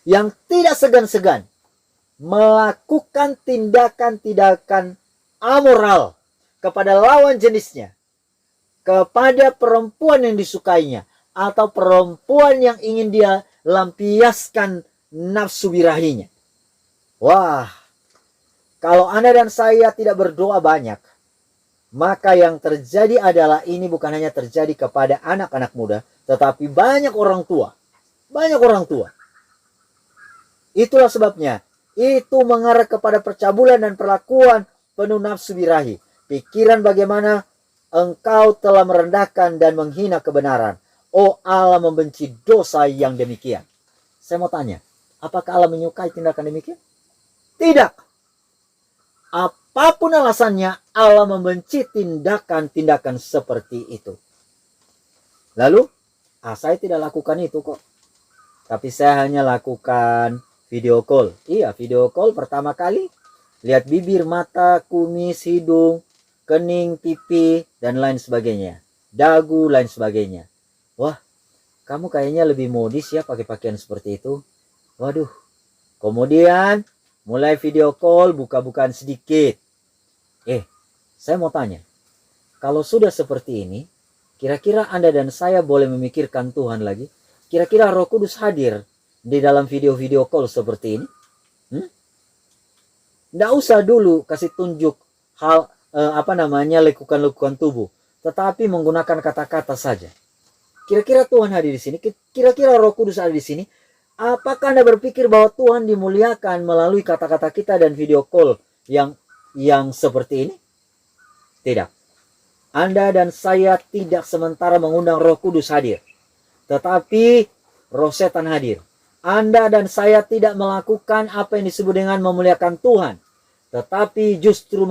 yang tidak segan-segan melakukan tindakan-tindakan amoral kepada lawan jenisnya, kepada perempuan yang disukainya, atau perempuan yang ingin dia lampiaskan nafsu birahinya. Wah, kalau Anda dan saya tidak berdoa banyak, maka yang terjadi adalah ini bukan hanya terjadi kepada anak-anak muda, tetapi banyak orang tua. Banyak orang tua. Itulah sebabnya, itu mengarah kepada percabulan dan perlakuan penuh nafsu birahi. Pikiran bagaimana engkau telah merendahkan dan menghina kebenaran. Oh, Allah membenci dosa yang demikian. Saya mau tanya, apakah Allah menyukai tindakan demikian? Tidak. Apapun alasannya, Allah membenci tindakan-tindakan seperti itu. Lalu, saya tidak lakukan itu kok. Tapi saya hanya lakukan video call. Iya, video call pertama kali. Lihat bibir, mata, kumis, hidung, kening, pipi, dan lain sebagainya. Dagu, lain sebagainya. Wah, kamu kayaknya lebih modis ya pakai pakaian seperti itu. Waduh. Kemudian, mulai video call, buka-bukaan sedikit. Saya mau tanya. Kalau sudah seperti ini, kira-kira Anda dan saya boleh memikirkan Tuhan lagi? Kira-kira Roh Kudus hadir di dalam video-video call seperti ini? Nggak usah dulu kasih tunjuk hal lekukan-lekukan tubuh, tetapi menggunakan kata-kata saja. Kira-kira Tuhan hadir di sini? Kira-kira Roh Kudus ada di sini? Apakah Anda berpikir bahwa Tuhan dimuliakan melalui kata-kata kita dan video call yang seperti ini? Tidak. Anda dan saya tidak sementara mengundang Roh Kudus hadir, tetapi roh setan hadir. Anda dan saya tidak melakukan apa yang disebut dengan memuliakan Tuhan, tetapi justru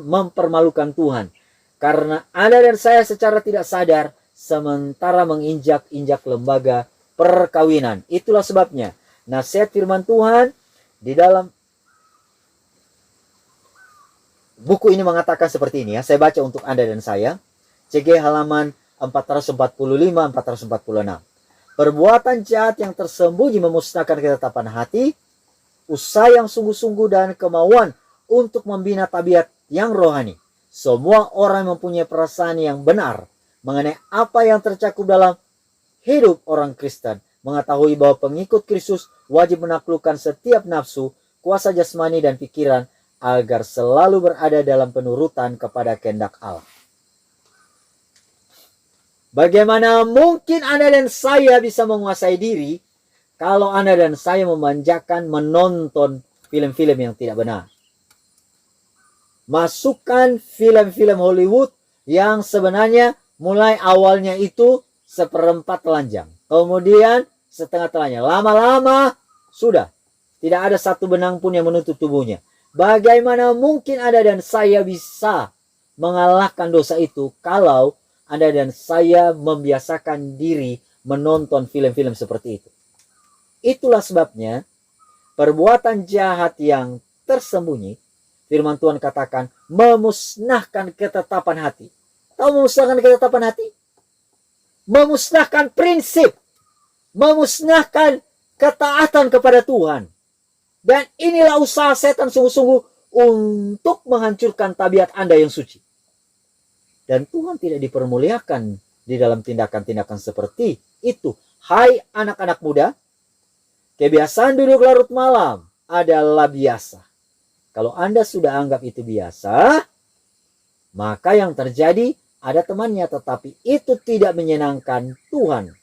mempermalukan Tuhan. Karena Anda dan saya secara tidak sadar sementara menginjak-injak lembaga perkawinan. Itulah sebabnya Nasihat firman Tuhan di dalam buku ini mengatakan seperti ini ya. Saya baca untuk Anda dan saya. CG halaman 445-446. Perbuatan jahat yang tersembunyi memusnahkan ketetapan hati, usaha yang sungguh-sungguh dan kemauan untuk membina tabiat yang rohani. Semua orang mempunyai perasaan yang benar mengenai apa yang tercakup dalam hidup orang Kristen. Mengetahui bahwa pengikut Kristus wajib menaklukkan setiap nafsu, kuasa jasmani dan pikiran agar selalu berada dalam penurutan kepada kehendak Allah. Bagaimana mungkin Anda dan saya bisa menguasai diri kalau Anda dan saya memanjakan menonton film-film yang tidak benar? Masukkan film-film Hollywood yang sebenarnya mulai awalnya itu seperempat telanjang, kemudian setengah telanjang, lama-lama sudah tidak ada satu benang pun yang menutup tubuhnya. Bagaimana mungkin Anda dan saya bisa mengalahkan dosa itu kalau Anda dan saya membiasakan diri menonton film-film seperti itu? Itulah sebabnya perbuatan jahat yang tersembunyi, firman Tuhan katakan, memusnahkan ketetapan hati. Tahu memusnahkan ketetapan hati? Memusnahkan prinsip, memusnahkan ketaatan kepada Tuhan. Dan inilah usaha setan sungguh-sungguh untuk menghancurkan tabiat Anda yang suci. Dan Tuhan tidak dipermuliakan di dalam tindakan-tindakan seperti itu. Hai anak-anak muda, kebiasaan duduk larut malam adalah biasa. Kalau Anda sudah anggap itu biasa, maka yang terjadi ada temannya, tetapi itu tidak menyenangkan Tuhan.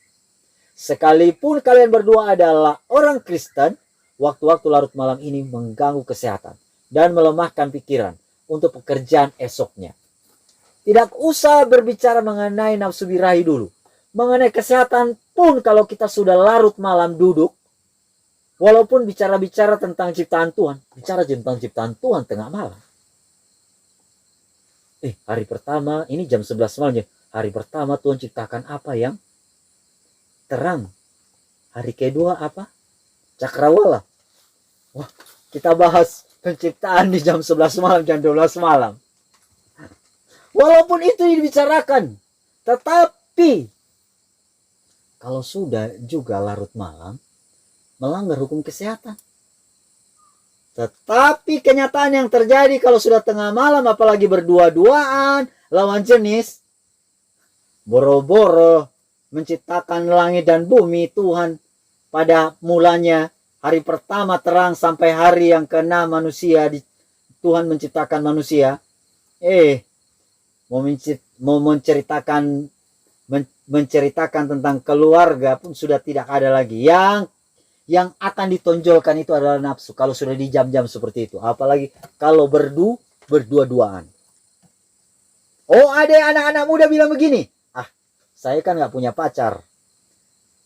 Sekalipun kalian berdua adalah orang Kristen, waktu-waktu larut malam ini mengganggu kesehatan dan melemahkan pikiran untuk pekerjaan esoknya. Tidak usah berbicara mengenai nafsu birahi dulu. Mengenai kesehatan pun kalau kita sudah larut malam duduk, walaupun bicara-bicara tentang ciptaan Tuhan, bicara tentang ciptaan Tuhan tengah malam. Hari pertama, ini jam 11 malam. Hari pertama Tuhan ciptakan apa yang terang? Hari kedua apa? Cakrawala. Wah, kita bahas penciptaan di jam 11 malam, jam 12 malam. Walaupun itu dibicarakan, tetapi kalau sudah juga larut malam, melanggar hukum kesehatan. Tetapi kenyataan yang terjadi kalau sudah tengah malam, apalagi berdua-duaan, lawan jenis, boro-boro menciptakan langit dan bumi. Tuhan pada mulanya hari pertama terang sampai hari yang ke-6 manusia, Tuhan menciptakan manusia. Menceritakan tentang keluarga pun sudah tidak ada lagi. Yang akan ditonjolkan itu adalah nafsu kalau sudah di jam-jam seperti itu. Apalagi kalau berdua-duaan. Oh, ada anak-anak muda bilang begini, saya kan gak punya pacar.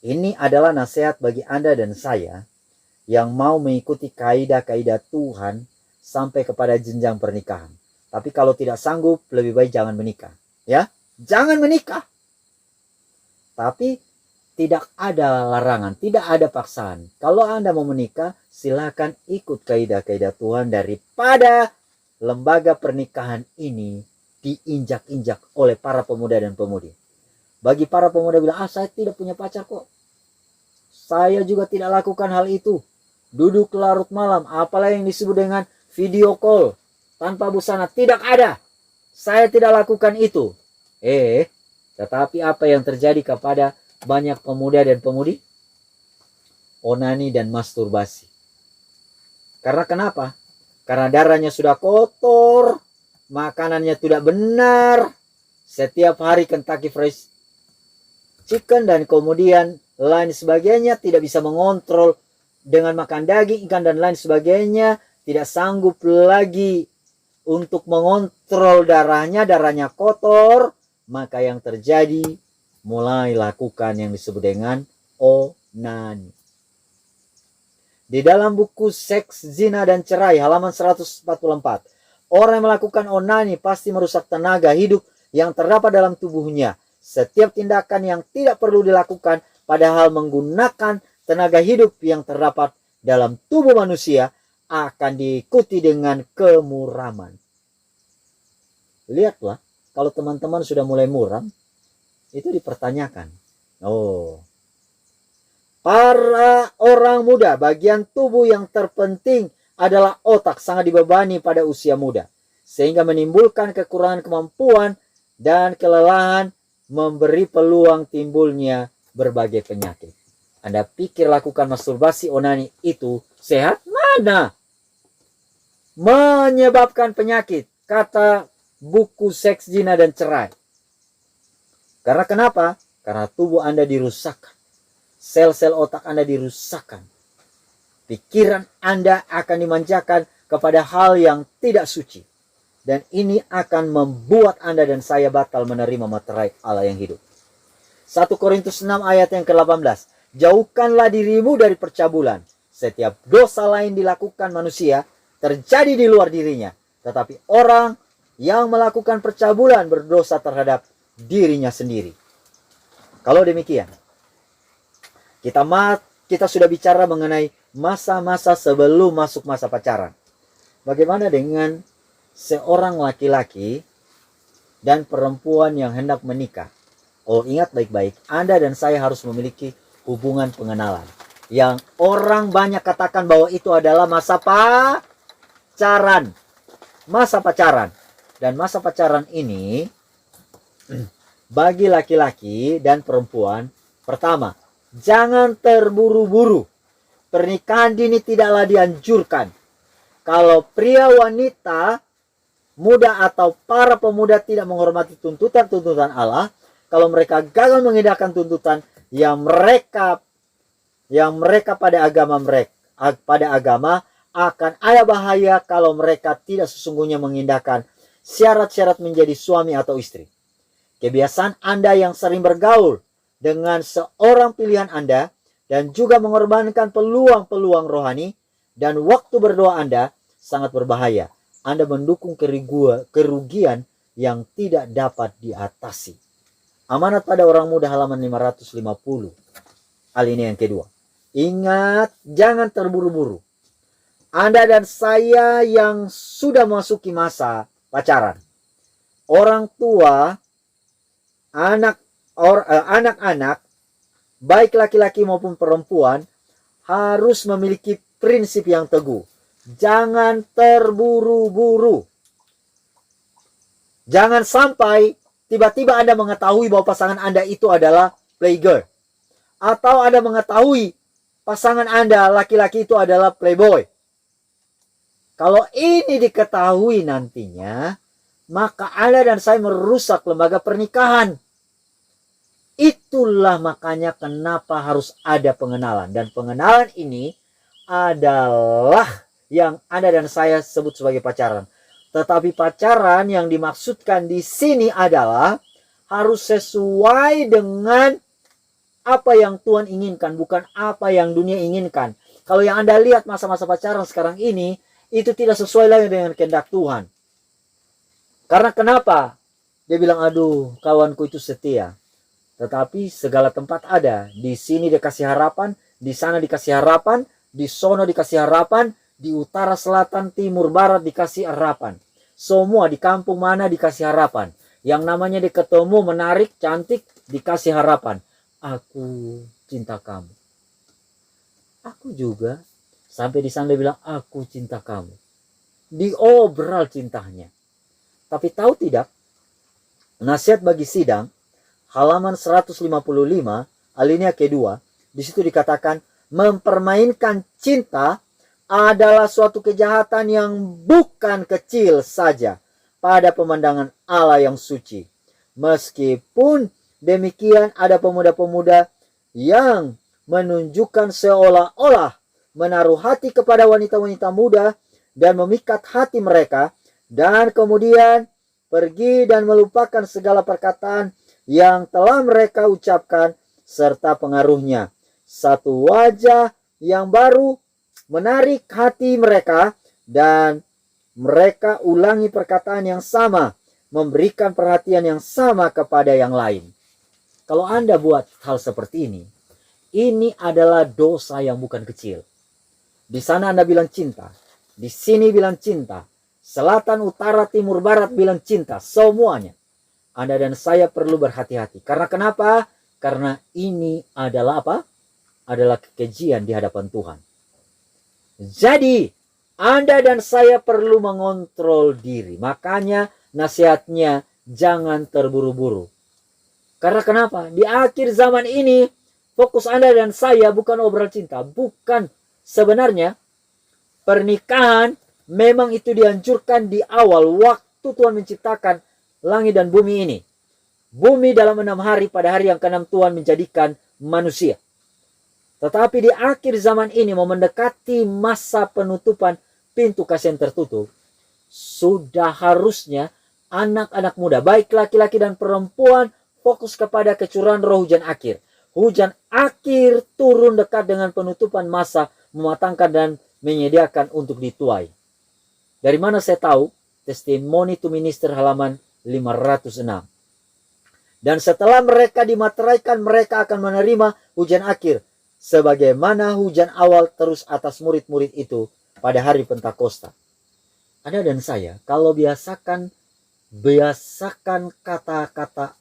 Ini adalah nasihat bagi Anda dan saya yang mau mengikuti kaidah-kaidah Tuhan sampai kepada jenjang pernikahan. Tapi kalau tidak sanggup, lebih baik jangan menikah. Ya, jangan menikah. Tapi tidak ada larangan, tidak ada paksaan. Kalau Anda mau menikah, silakan ikut kaidah-kaidah Tuhan daripada lembaga pernikahan ini diinjak-injak oleh para pemuda dan pemudi. Bagi para pemuda bilang, saya tidak punya pacar kok. Saya juga tidak lakukan hal itu. Duduk larut malam, apalagi yang disebut dengan video call tanpa busana, tidak ada. Saya tidak lakukan itu. Tetapi apa yang terjadi kepada banyak pemuda dan pemudi? Onani dan masturbasi. Karena kenapa? Karena darahnya sudah kotor, makanannya tidak benar. Setiap hari Kentucky Fried Chicken dan kemudian lain sebagainya, tidak bisa mengontrol dengan makan daging, ikan dan lain sebagainya, tidak sanggup lagi untuk mengontrol darahnya kotor, maka yang terjadi mulai lakukan yang disebut dengan onani. Di dalam buku Seks, Zina dan Cerai halaman 144, orang yang melakukan onani pasti merusak tenaga hidup yang terdapat dalam tubuhnya. Setiap tindakan yang tidak perlu dilakukan padahal menggunakan tenaga hidup yang terdapat dalam tubuh manusia akan diikuti dengan kemuraman. Lihatlah, kalau teman-teman sudah mulai muram, itu dipertanyakan. Para orang muda, bagian tubuh yang terpenting adalah otak, sangat dibebani pada usia muda, sehingga menimbulkan kekurangan kemampuan dan kelelahan, memberi peluang timbulnya berbagai penyakit. Anda pikir lakukan masturbasi onani itu sehat? Mana? Menyebabkan penyakit, kata buku Seks, Zina, dan Cerai. Karena kenapa? Karena tubuh Anda dirusakkan. Sel-sel otak Anda dirusakkan. Pikiran Anda akan dimanjakan kepada hal yang tidak suci. Dan ini akan membuat Anda dan saya batal menerima materai Allah yang hidup. 1 Korintus 6 ayat yang ke-18. Jauhkanlah dirimu dari percabulan. Setiap dosa lain dilakukan manusia terjadi di luar dirinya. Tetapi orang yang melakukan percabulan berdosa terhadap dirinya sendiri. Kalau demikian, kita sudah bicara mengenai masa-masa sebelum masuk masa pacaran. Bagaimana dengan seorang laki-laki dan perempuan yang hendak menikah? Ingat baik-baik, Anda dan saya harus memiliki hubungan pengenalan. Yang orang banyak katakan bahwa itu adalah masa pacaran. Masa pacaran. Dan masa pacaran ini bagi laki-laki dan perempuan, pertama, jangan terburu-buru. Pernikahan dini tidaklah dianjurkan. Kalau pria, wanita, muda atau para pemuda tidak menghormati tuntutan-tuntutan Allah, kalau mereka gagal mengindahkan tuntutan yang mereka pada agama, akan ada bahaya kalau mereka tidak sesungguhnya mengindahkan syarat-syarat menjadi suami atau istri. Kebiasaan Anda yang sering bergaul dengan seorang pilihan Anda dan juga mengorbankan peluang-peluang rohani dan waktu berdoa Anda sangat berbahaya. Anda mendukung kerugian yang tidak dapat diatasi. Amanat pada orang muda halaman 550. Alinea yang kedua. Ingat, jangan terburu-buru. Anda dan saya yang sudah memasuki masa pacaran, orang tua, anak-anak, baik laki-laki maupun perempuan, harus memiliki prinsip yang teguh. Jangan terburu-buru. Jangan sampai tiba-tiba Anda mengetahui bahwa pasangan Anda itu adalah playgirl. Atau Anda mengetahui pasangan Anda laki-laki itu adalah playboy. Kalau ini diketahui nantinya, maka Anda dan saya merusak lembaga pernikahan. Itulah makanya kenapa harus ada pengenalan. Dan pengenalan ini adalah yang Anda dan saya sebut sebagai pacaran. Tetapi pacaran yang dimaksudkan di sini adalah harus sesuai dengan apa yang Tuhan inginkan, bukan apa yang dunia inginkan. Kalau yang Anda lihat masa-masa pacaran sekarang ini, itu tidak sesuai lagi dengan kehendak Tuhan. Karena kenapa? Dia bilang, aduh, kawanku itu setia. Tetapi segala tempat ada. Di sini dikasih harapan, di sana dikasih harapan, di sono dikasih harapan, di utara, selatan, timur, barat dikasih harapan. Semua di kampung mana dikasih harapan. Yang namanya diketemu menarik, cantik, dikasih harapan. Aku cinta kamu. Aku juga. Sampai di sana dia bilang, aku cinta kamu. Diobral cintanya. Tapi tahu tidak, nasihat bagi sidang, halaman 155, alinea kedua, di situ dikatakan, mempermainkan cinta adalah suatu kejahatan yang bukan kecil saja pada pemandangan Allah yang suci. Meskipun demikian, ada pemuda-pemuda yang menunjukkan seolah-olah menaruh hati kepada wanita-wanita muda dan memikat hati mereka, dan kemudian pergi dan melupakan segala perkataan yang telah mereka ucapkan serta pengaruhnya. Satu wajah yang baru menarik hati mereka dan mereka ulangi perkataan yang sama, memberikan perhatian yang sama kepada yang lain. Kalau Anda buat hal seperti ini adalah dosa yang bukan kecil. Di sana Anda bilang cinta, di sini bilang cinta, selatan, utara, timur, barat bilang cinta, semuanya. Anda dan saya perlu berhati-hati. Karena kenapa? Karena ini adalah apa? Adalah kekejian di hadapan Tuhan. Jadi, Anda dan saya perlu mengontrol diri. Makanya nasihatnya jangan terburu-buru. Karena kenapa? Di akhir zaman ini, fokus Anda dan saya bukan obral cinta. Bukan. Sebenarnya, pernikahan memang itu dianjurkan di awal waktu Tuhan menciptakan langit dan bumi ini. Bumi dalam 6 hari, pada hari yang ke-6 Tuhan menjadikan manusia. Tetapi di akhir zaman ini mau mendekati masa penutupan pintu kasih yang tertutup, sudah harusnya anak-anak muda, baik laki-laki dan perempuan, fokus kepada kecurahan roh hujan akhir. Hujan akhir turun dekat dengan penutupan masa, mematangkan dan menyediakan untuk dituai. Dari mana saya tahu? Testimony to Minister halaman 506. Dan setelah mereka dimateraikan, mereka akan menerima hujan akhir, sebagaimana hujan awal terus atas murid-murid itu pada hari Pentakosta. Anda dan saya, kalau biasakan kata-kata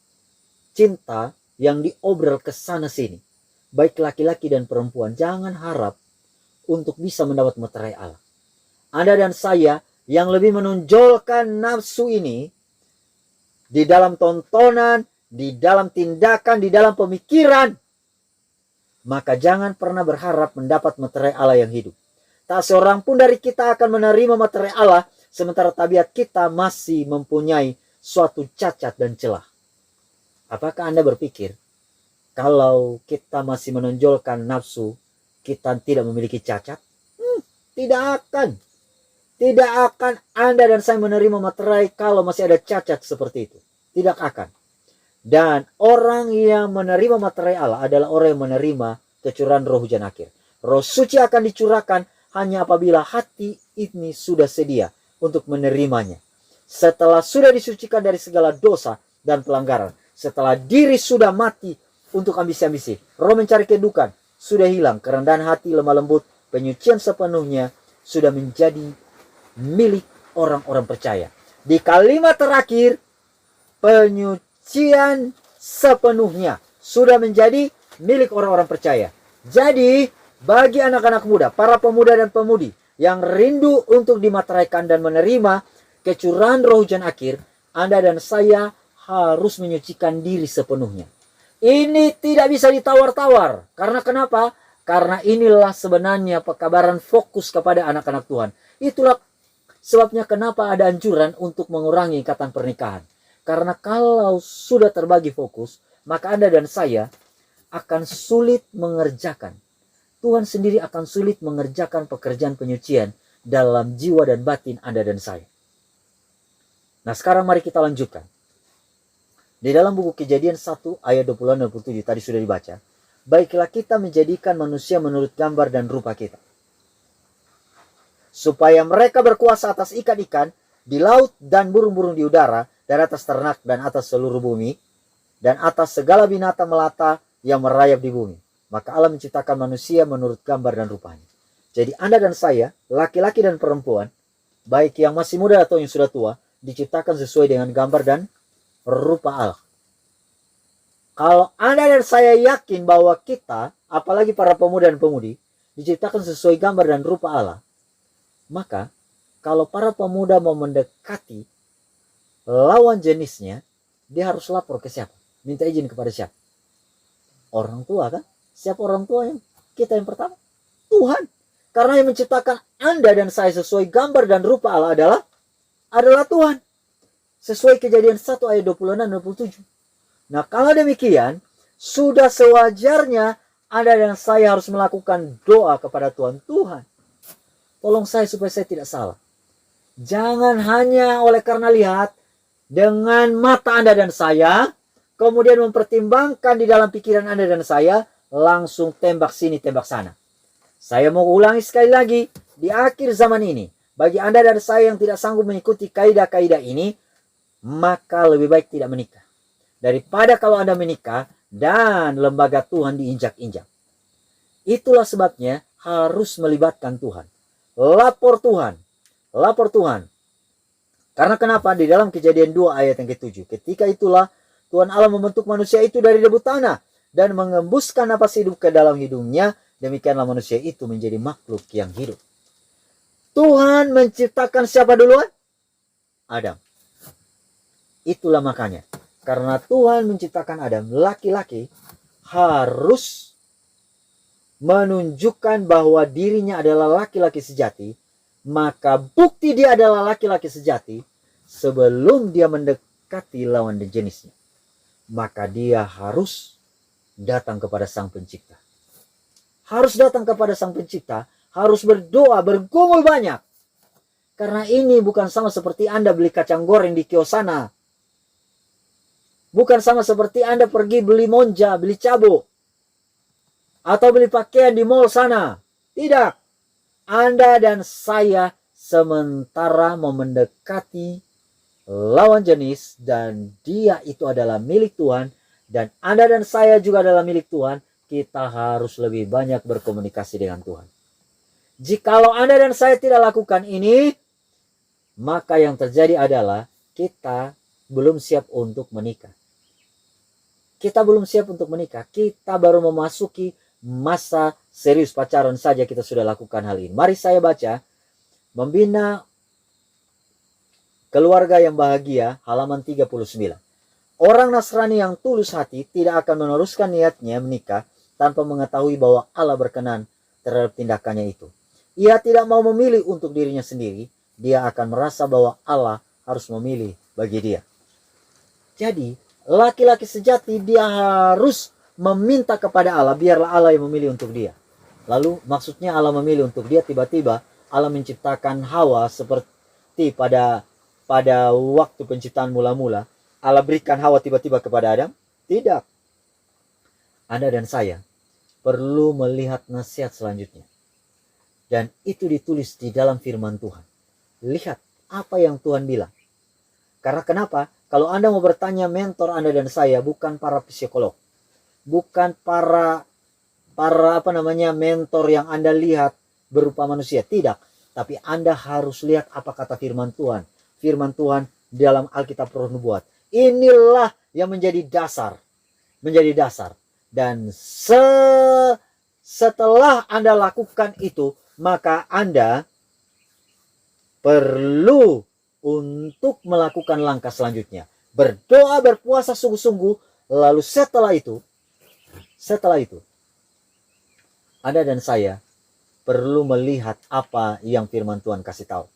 cinta yang diobrol ke sana sini, baik laki-laki dan perempuan, jangan harap untuk bisa mendapat meterai Allah. Anda dan saya yang lebih menonjolkan nafsu ini di dalam tontonan, di dalam tindakan, di dalam pemikiran, maka jangan pernah berharap mendapat meterai Allah yang hidup. Tak seorang pun dari kita akan menerima meterai Allah sementara tabiat kita masih mempunyai suatu cacat dan celah. Apakah Anda berpikir kalau kita masih menonjolkan nafsu, kita tidak memiliki cacat? Tidak akan. Tidak akan Anda dan saya menerima materai kalau masih ada cacat seperti itu. Tidak akan. Dan orang yang menerima materai Allah adalah orang yang menerima kecurahan roh hujan akhir. Roh suci akan dicurahkan hanya apabila hati ini sudah sedia untuk menerimanya. Setelah sudah disucikan dari segala dosa dan pelanggaran. Setelah diri sudah mati untuk ambisi-ambisi. Roh mencari kedudukan sudah hilang. Kerendahan hati, lemah lembut, penyucian sepenuhnya sudah menjadi milik orang-orang percaya. Di kalimat terakhir, penyucian sepenuhnya sudah menjadi milik orang-orang percaya. Jadi, bagi anak-anak muda, para pemuda dan pemudi yang rindu untuk dimateraikan dan menerima kecurahan roh hujan akhir, Anda dan saya harus menyucikan diri sepenuhnya. Ini tidak bisa ditawar-tawar. Karena kenapa? Karena inilah sebenarnya pekabaran fokus kepada anak-anak Tuhan. Itulah sebabnya kenapa ada anjuran untuk mengurangi ikatan pernikahan. Karena kalau sudah terbagi fokus, maka Anda dan saya akan sulit mengerjakan. Tuhan sendiri akan sulit mengerjakan pekerjaan penyucian dalam jiwa dan batin Anda dan saya. Nah, sekarang mari kita lanjutkan. Di dalam buku Kejadian 1 ayat 26-27 tadi sudah dibaca. Baiklah kita menjadikan manusia menurut gambar dan rupa kita, supaya mereka berkuasa atas ikan-ikan di laut dan burung-burung di udara, dan atas ternak dan atas seluruh bumi, dan atas segala binatang melata yang merayap di bumi. Maka Allah menciptakan manusia menurut gambar dan rupanya. Jadi Anda dan saya, laki-laki dan perempuan, baik yang masih muda atau yang sudah tua, diciptakan sesuai dengan gambar dan rupa Allah. Kalau Anda dan saya yakin bahwa kita, apalagi para pemuda dan pemudi, diciptakan sesuai gambar dan rupa Allah, maka kalau para pemuda mau mendekati lawan jenisnya, dia harus lapor ke siapa? Minta izin kepada siapa? Orang tua kan? Siapa orang tua yang kita yang pertama? Tuhan. Karena yang menciptakan Anda dan saya sesuai gambar dan rupa Allah adalah Tuhan. Sesuai Kejadian 1 ayat 26-27. Nah, kalau demikian, sudah sewajarnya Anda dan saya harus melakukan doa kepada Tuhan. Tuhan, tolong saya supaya saya tidak salah. Jangan hanya oleh karena lihat dengan mata Anda dan saya, kemudian mempertimbangkan di dalam pikiran Anda dan saya, langsung tembak sini, tembak sana. Saya mau ulangi sekali lagi, di akhir zaman ini, bagi Anda dan saya yang tidak sanggup mengikuti kaidah-kaidah ini, maka lebih baik tidak menikah. Daripada kalau Anda menikah dan lembaga Tuhan diinjak-injak. Itulah sebabnya harus melibatkan Tuhan. Lapor Tuhan. Lapor Tuhan. Karena kenapa? Di dalam Kejadian 2 ayat yang ke-7. Ketika itulah Tuhan Allah membentuk manusia itu dari debu tanah dan mengembuskan napas hidup ke dalam hidungnya. Demikianlah manusia itu menjadi makhluk yang hidup. Tuhan menciptakan siapa duluan? Adam. Itulah makanya. Karena Tuhan menciptakan Adam, laki-laki harus menunjukkan bahwa dirinya adalah laki-laki sejati. Maka bukti dia adalah laki-laki sejati sebelum dia mendekati lawan jenisnya. Maka dia harus datang kepada Sang Pencipta. Harus datang kepada Sang Pencipta, harus berdoa, bergumul banyak. Karena ini bukan sama seperti Anda beli kacang goreng di kios sana. Bukan sama seperti Anda pergi beli monja, beli cabo. Atau beli pakaian di mall sana. Tidak. Anda dan saya sementara mau mendekati lawan jenis dan dia itu adalah milik Tuhan dan Anda dan saya juga adalah milik Tuhan, kita harus lebih banyak berkomunikasi dengan Tuhan. Jikalau Anda dan saya tidak lakukan ini, maka yang terjadi adalah kita belum siap untuk menikah. Kita belum siap untuk menikah. Kita baru memasuki masa serius pacaran saja kita sudah lakukan hal ini. Mari saya baca Membina Keluarga yang Bahagia halaman 39. Orang Nasrani yang tulus hati tidak akan meneruskan niatnya menikah tanpa mengetahui bahwa Allah berkenan terhadap tindakannya itu. Ia tidak mau memilih untuk dirinya sendiri. Dia akan merasa bahwa Allah harus memilih bagi dia. Jadi laki-laki sejati dia harus meminta kepada Allah, biarlah Allah yang memilih untuk dia. Lalu maksudnya Allah memilih untuk dia, tiba-tiba Allah menciptakan Hawa seperti pada waktu penciptaan mula-mula. Allah berikan Hawa tiba-tiba kepada Adam? Tidak. Anda dan saya perlu melihat nasihat selanjutnya. Dan itu ditulis di dalam firman Tuhan. Lihat apa yang Tuhan bilang. Karena kenapa? Kalau Anda mau bertanya mentor Anda dan saya, bukan para psikolog. Bukan para mentor yang Anda lihat berupa manusia, tidak, tapi Anda harus lihat apa kata firman Tuhan. Firman Tuhan dalam Alkitab Roh Nubuat. Inilah yang menjadi dasar. Dan setelah Anda lakukan itu, maka Anda perlu untuk melakukan langkah selanjutnya. Berdoa, berpuasa sungguh-sungguh, lalu setelah itu Anda dan saya perlu melihat apa yang firman Tuhan kasih tahu.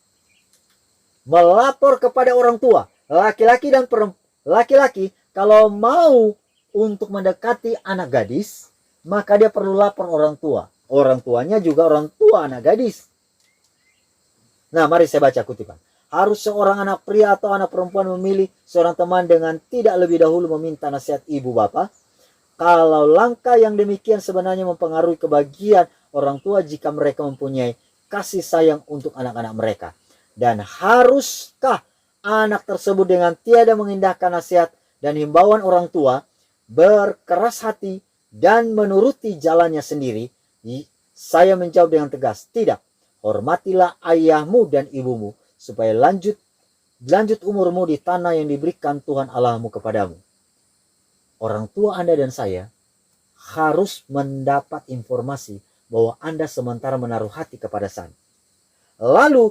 Melapor kepada orang tua, laki-laki dan laki-laki kalau mau untuk mendekati anak gadis, maka dia perlu lapor orang tua. Orang tuanya juga orang tua anak gadis. Nah, mari saya baca kutipan. Harus seorang anak pria atau anak perempuan memilih seorang teman dengan tidak lebih dahulu meminta nasihat ibu bapa. Kalau langkah yang demikian sebenarnya mempengaruhi kebahagiaan orang tua jika mereka mempunyai kasih sayang untuk anak-anak mereka. Dan haruskah anak tersebut dengan tiada mengindahkan nasihat dan himbauan orang tua, berkeras hati dan menuruti jalannya sendiri? Saya menjawab dengan tegas, tidak. Hormatilah ayahmu dan ibumu supaya lanjut umurmu di tanah yang diberikan Tuhan Allahmu kepadamu. Orang tua Anda dan saya harus mendapat informasi bahwa Anda sementara menaruh hati kepada Sang. Lalu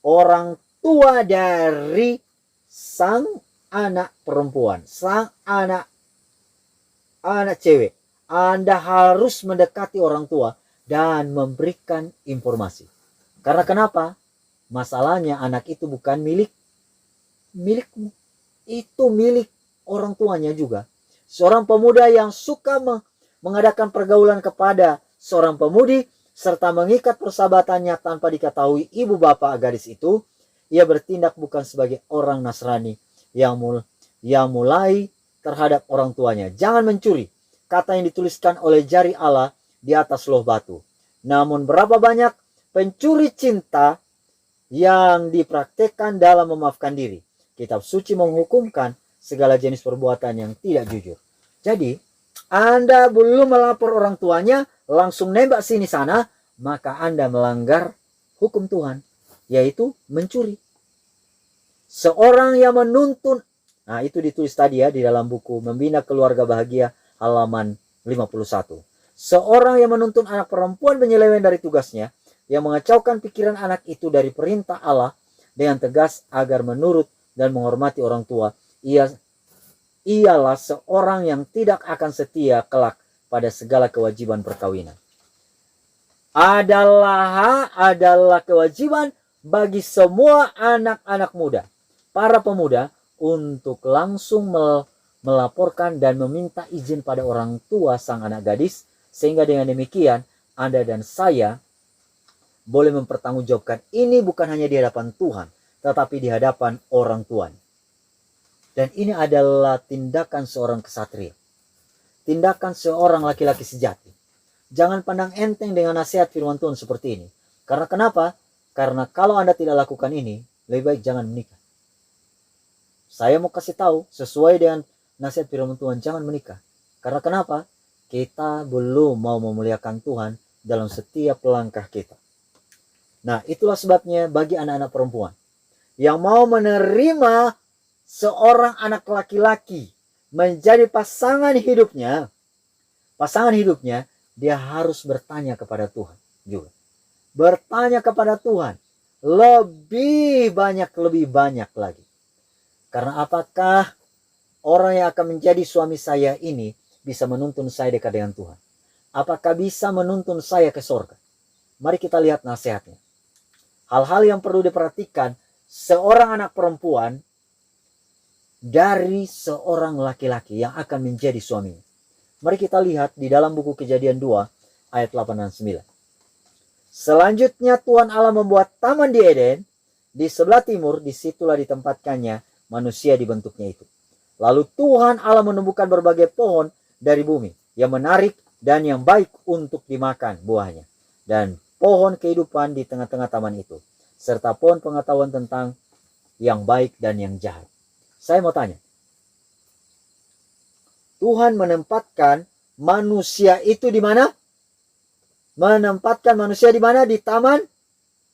orang tua dari sang anak perempuan, sang anak cewek, Anda harus mendekati orang tua dan memberikan informasi. Karena kenapa? Masalahnya anak itu bukan milikmu. Itu milik orang tuanya juga. Seorang pemuda yang suka mengadakan pergaulan kepada seorang pemudi serta mengikat persahabatannya tanpa diketahui ibu bapa gadis itu, ia bertindak bukan sebagai orang Nasrani yang mulai terhadap orang tuanya. Jangan mencuri, kata yang dituliskan oleh jari Allah di atas loh batu. Namun berapa banyak pencuri cinta yang dipraktekkan dalam memaafkan diri. Kitab suci menghukumkan segala jenis perbuatan yang tidak jujur. Jadi Anda belum melapor orang tuanya, langsung nembak sini sana, maka Anda melanggar hukum Tuhan, yaitu mencuri. Seorang yang menuntun, nah itu ditulis tadi ya di dalam buku Membina Keluarga Bahagia halaman 51. Seorang yang menuntun anak perempuan menyeleweng dari tugasnya, yang mengacaukan pikiran anak itu dari perintah Allah dengan tegas agar menurut dan menghormati orang tua, ialah seorang yang tidak akan setia kelak pada segala kewajiban perkawinan. Adalah kewajiban bagi semua anak-anak muda, para pemuda, untuk langsung melaporkan dan meminta izin pada orang tua sang anak gadis, sehingga dengan demikian Anda dan saya boleh mempertanggungjawabkan ini bukan hanya di hadapan Tuhan, tetapi di hadapan orang tuanya. Dan ini adalah tindakan seorang kesatria, tindakan seorang laki-laki sejati. Jangan pandang enteng dengan nasihat firman Tuhan seperti ini. Karena kenapa? Karena kalau Anda tidak lakukan ini, lebih baik jangan menikah. Saya mau kasih tahu sesuai dengan nasihat firman Tuhan, jangan menikah. Karena kenapa? Kita belum mau memuliakan Tuhan dalam setiap langkah kita. Nah, itulah sebabnya bagi anak-anak perempuan yang mau menerima seorang anak laki-laki menjadi pasangan hidupnya, dia harus bertanya kepada Tuhan juga. Bertanya kepada Tuhan lebih banyak lagi. Karena apakah orang yang akan menjadi suami saya ini bisa menuntun saya dekat dengan Tuhan? Apakah bisa menuntun saya ke surga? Mari kita lihat nasihatnya. Hal-hal yang perlu diperhatikan seorang anak perempuan dari seorang laki-laki yang akan menjadi suaminya. Mari kita lihat di dalam buku Kejadian 2 ayat 8 dan 9. Selanjutnya Tuhan Allah membuat taman di Eden di sebelah timur, disitulah ditempatkannya manusia dibentuknya itu. Lalu Tuhan Allah menumbuhkan berbagai pohon dari bumi yang menarik dan yang baik untuk dimakan buahnya, dan pohon kehidupan di tengah-tengah taman itu, serta pohon pengetahuan tentang yang baik dan yang jahat. Saya mau tanya, Tuhan menempatkan manusia itu di mana? Menempatkan manusia di mana? Di taman?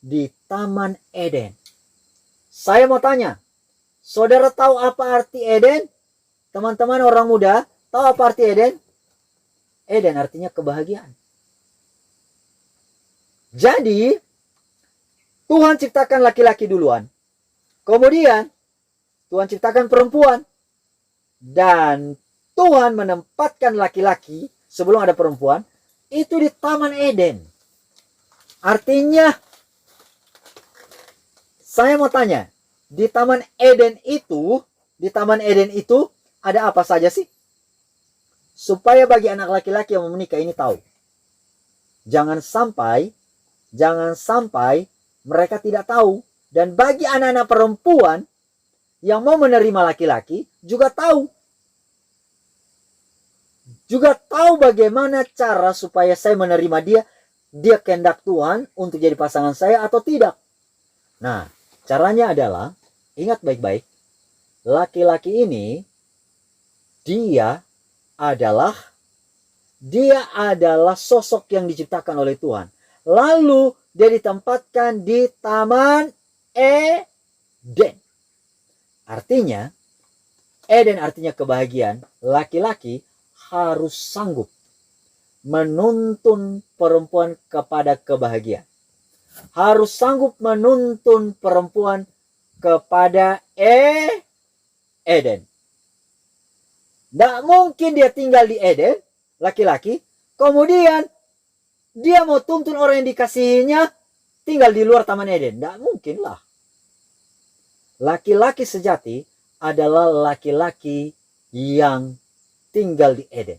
Di Taman Eden. Saya mau tanya, saudara tahu apa arti Eden? Teman-teman orang muda, tahu apa arti Eden? Eden artinya kebahagiaan. Jadi, Tuhan ciptakan laki-laki duluan. Kemudian, Tuhan ciptakan perempuan. Dan Tuhan menempatkan laki-laki sebelum ada perempuan itu di Taman Eden. Artinya, saya mau tanya, di Taman Eden itu ada apa saja sih? Supaya bagi anak laki-laki yang mau menikah ini tahu. Jangan sampai mereka tidak tahu. Dan bagi anak-anak perempuan yang mau menerima laki-laki juga tahu. Juga tahu bagaimana cara supaya saya menerima dia kehendak Tuhan untuk jadi pasangan saya atau tidak. Nah, caranya adalah, ingat baik-baik, laki-laki ini dia adalah sosok yang diciptakan oleh Tuhan. Lalu dia ditempatkan di Taman Eden. Artinya, Eden artinya kebahagiaan. Laki-laki harus sanggup menuntun perempuan kepada kebahagiaan. Harus sanggup menuntun perempuan kepada Eden. Tidak mungkin dia tinggal di Eden, laki-laki, kemudian dia mau tuntun orang yang dikasihinya tinggal di luar Taman Eden. Tidak mungkin lah. Laki-laki sejati adalah laki-laki yang tinggal di Eden.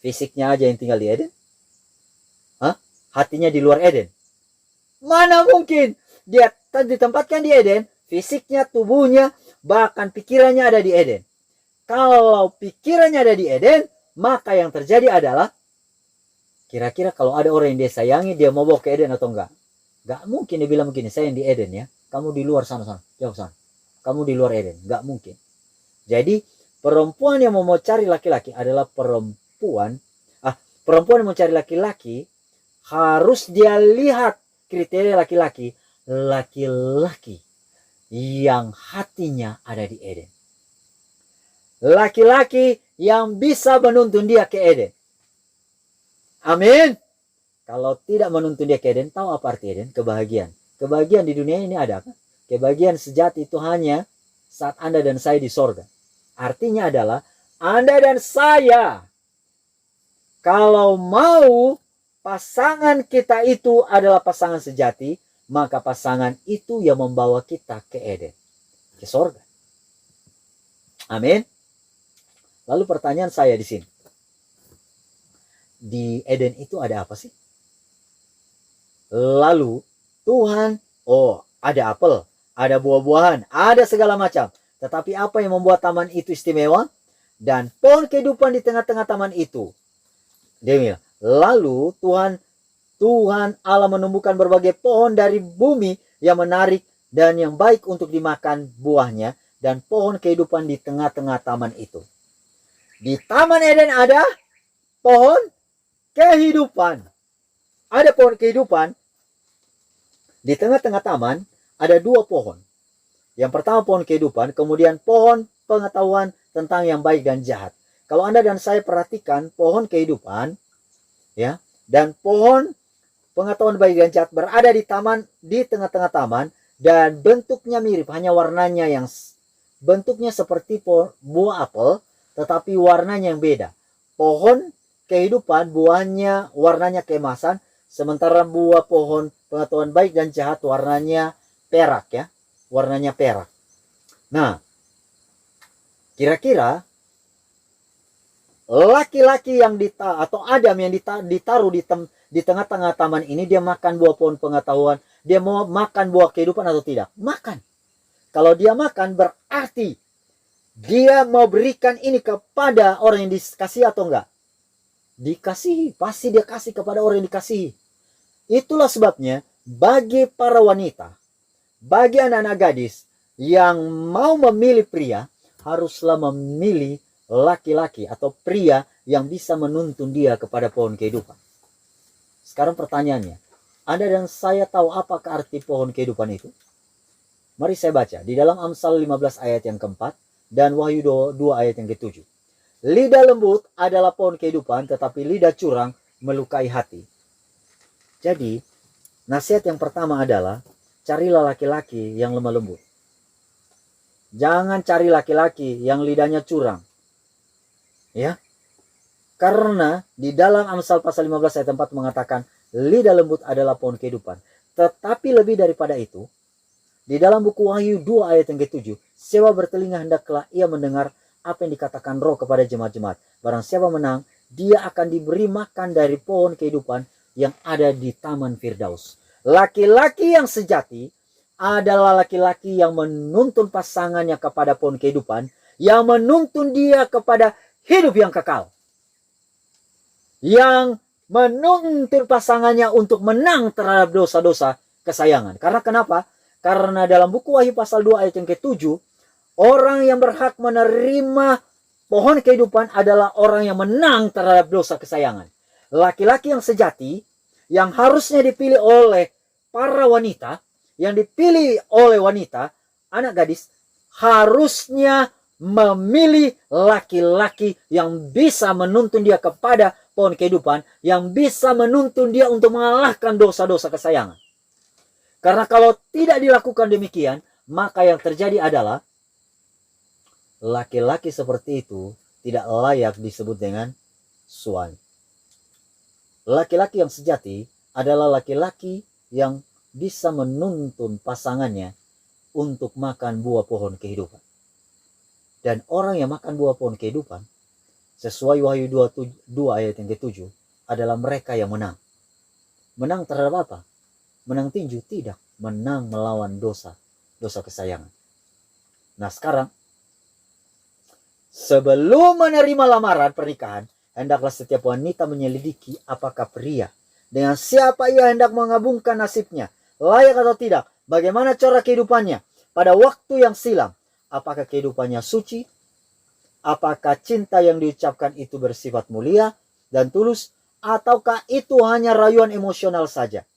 Fisiknya aja yang tinggal di Eden. Hatinya di luar Eden. Mana mungkin dia ditempatkan di Eden, fisiknya, tubuhnya, bahkan pikirannya ada di Eden. Kalau pikirannya ada di Eden, maka yang terjadi adalah, kira-kira kalau ada orang yang dia sayangi, dia mau bawa ke Eden atau enggak? Enggak mungkin dia bilang begini, saya yang di Eden ya, kamu di luar sana, jauh sana. Kamu di luar Eden, enggak mungkin. Jadi perempuan yang mau cari laki-laki adalah perempuan yang mencari laki-laki, harus dia lihat kriteria laki-laki yang hatinya ada di Eden. Laki-laki yang bisa menuntun dia ke Eden. Amin. Kalau tidak menuntun dia ke Eden, tahu apa arti Eden? Kebahagiaan. Kebahagiaan di dunia ini ada apa? Kebahagiaan sejati itu hanya saat Anda dan saya di sorga. Artinya adalah Anda dan saya, kalau mau pasangan kita itu adalah pasangan sejati, maka pasangan itu yang membawa kita ke Eden, ke sorga. Amin. Lalu pertanyaan saya di sini, di Eden itu ada apa sih? Lalu Tuhan, ada apel, ada buah-buahan, ada segala macam. Tetapi apa yang membuat taman itu istimewa? Dan pohon kehidupan di tengah-tengah taman itu. Dia bilang, lalu Tuhan Allah menumbuhkan berbagai pohon dari bumi yang menarik dan yang baik untuk dimakan buahnya, dan pohon kehidupan di tengah-tengah taman itu. Di Taman Eden ada pohon kehidupan. Ada pohon kehidupan. Di tengah-tengah taman ada 2 pohon. Yang pertama pohon kehidupan, kemudian pohon pengetahuan tentang yang baik dan jahat. Kalau Anda dan saya perhatikan pohon kehidupan, ya, dan pohon pengetahuan baik dan jahat berada di taman, di tengah-tengah taman, dan bentuknya mirip, hanya warnanya yang bentuknya seperti buah apel, tetapi warnanya yang beda. Pohon kehidupan buahnya warnanya keemasan, sementara buah pohon pengetahuan baik dan jahat warnanya perak, ya, warnanya perak. Nah, kira-kira laki-laki yang atau Adam yang ditaruh di tengah-tengah taman ini, dia makan buah pohon pengetahuan, dia mau makan buah kehidupan atau tidak? Makan. Kalau dia makan, berarti dia mau berikan ini kepada orang yang dikasihi atau enggak? Dikasihi. Pasti dia kasih kepada orang yang dikasihi. Itulah sebabnya bagi para wanita, bagi anak-anak gadis yang mau memilih pria, haruslah memilih laki-laki atau pria yang bisa menuntun dia kepada pohon kehidupan. Sekarang pertanyaannya, Anda dan saya tahu apakah arti pohon kehidupan itu? Mari saya baca di dalam Amsal 15 ayat yang keempat dan Wahyu 2 ayat yang ke-7. Lidah lembut adalah pohon kehidupan, tetapi lidah curang melukai hati. Jadi, nasihat yang pertama adalah carilah laki-laki yang lemah lembut. Jangan cari laki-laki yang lidahnya curang. Ya. Karena di dalam Amsal pasal 15 ayat 4 mengatakan lidah lembut adalah pohon kehidupan. Tetapi lebih daripada itu, di dalam buku Wahyu 2 ayat yang ke-7, siapa bertelinga hendaklah ia mendengar apa yang dikatakan Roh kepada jemaat-jemaat. Barang siapa menang, dia akan diberi makan dari pohon kehidupan yang ada di Taman Firdaus. Laki-laki yang sejati adalah laki-laki yang menuntun pasangannya kepada pohon kehidupan, yang menuntun dia kepada hidup yang kekal, yang menuntun pasangannya untuk menang terhadap dosa-dosa kesayangan. Karena kenapa? Karena dalam buku Wahyu pasal 2 ayat yang ke-7, orang yang berhak menerima pohon kehidupan adalah orang yang menang terhadap dosa kesayangan. Laki-laki yang sejati, yang harusnya dipilih oleh para wanita, yang dipilih oleh wanita, anak gadis, harusnya memilih laki-laki yang bisa menuntun dia kepada pohon kehidupan, yang bisa menuntun dia untuk mengalahkan dosa-dosa kesayangan. Karena kalau tidak dilakukan demikian, maka yang terjadi adalah laki-laki seperti itu tidak layak disebut dengan suami. Laki-laki yang sejati adalah laki-laki yang bisa menuntun pasangannya untuk makan buah pohon kehidupan. Dan orang yang makan buah pohon kehidupan, sesuai Wahyu 2 ayat yang ke-7, adalah mereka yang menang. Menang terhadap apa? Menang tinju? Tidak. Menang melawan dosa kesayangan. Nah sekarang, sebelum menerima lamaran pernikahan, hendaklah setiap wanita menyelidiki apakah pria dengan siapa ia hendak mengabungkan nasibnya layak atau tidak. Bagaimana cara kehidupannya pada waktu yang silam. Apakah kehidupannya suci? Apakah cinta yang diucapkan itu bersifat mulia dan tulus, ataukah itu hanya rayuan emosional saja?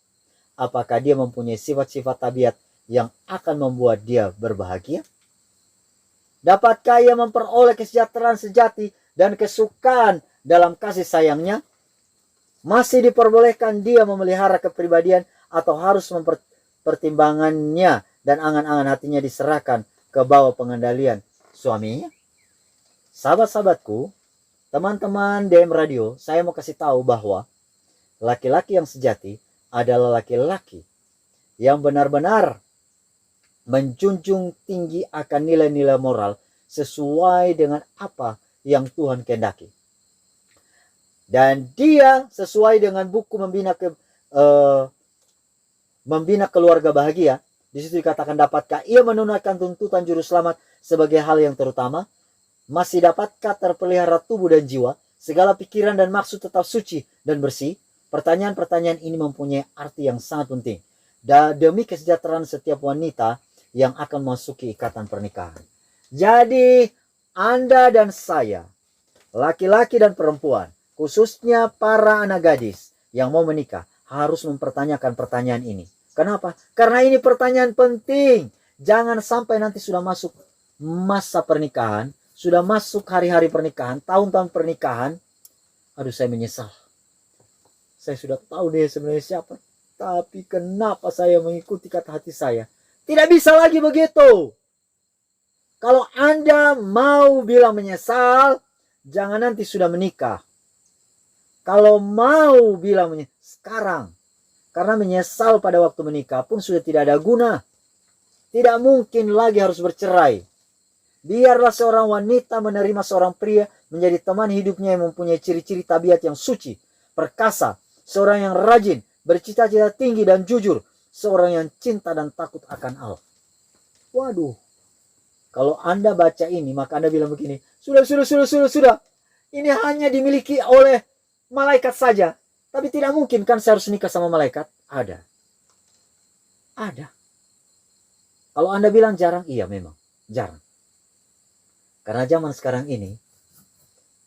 Apakah dia mempunyai sifat-sifat tabiat yang akan membuat dia berbahagia? Dapatkah ia memperoleh kesejahteraan sejati dan kesukaan dalam kasih sayangnya? Masih diperbolehkan dia memelihara kepribadian atau harus mempertimbangannya dan angan-angan hatinya diserahkan ke bawah pengendalian suaminya? Sahabat-sahabatku, teman-teman DM Radio, saya mau kasih tahu bahwa laki-laki yang sejati adalah laki-laki yang benar-benar menjunjung tinggi akan nilai-nilai moral sesuai dengan apa yang Tuhan kehendaki. Dan dia sesuai dengan buku membina keluarga bahagia. Di situ dikatakan, dapatkah ia menunaikan tuntutan juru selamat sebagai hal yang terutama? Masih dapatkah terpelihara tubuh dan jiwa, segala pikiran dan maksud tetap suci dan bersih? Pertanyaan-pertanyaan ini mempunyai arti yang sangat penting demi kesejahteraan setiap wanita yang akan memasuki ikatan pernikahan. Jadi Anda dan saya, laki-laki dan perempuan, khususnya para anak gadis yang mau menikah, harus mempertanyakan pertanyaan ini. Kenapa? Karena ini pertanyaan penting. Jangan sampai nanti sudah masuk masa pernikahan, sudah masuk hari-hari pernikahan, tahun-tahun pernikahan, aduh saya menyesal. Saya sudah tahu dia sebenarnya siapa, tapi kenapa saya mengikuti kata hati saya? Tidak bisa lagi begitu. Kalau Anda mau bilang menyesal, jangan nanti sudah menikah. Kalau mau bilang menyesal, sekarang. Karena menyesal pada waktu menikah pun sudah tidak ada guna. Tidak mungkin lagi harus bercerai. Biarlah seorang wanita menerima seorang pria menjadi teman hidupnya yang mempunyai ciri-ciri tabiat yang suci, perkasa, seorang yang rajin, bercita-cita tinggi dan jujur, seorang yang cinta dan takut akan Allah. Waduh, kalau Anda baca ini, maka Anda bilang begini, sudah. Ini hanya dimiliki oleh malaikat saja. Tapi tidak mungkin kan saya harus nikah sama malaikat? Ada. Kalau Anda bilang jarang, iya memang, jarang. Karena zaman sekarang ini,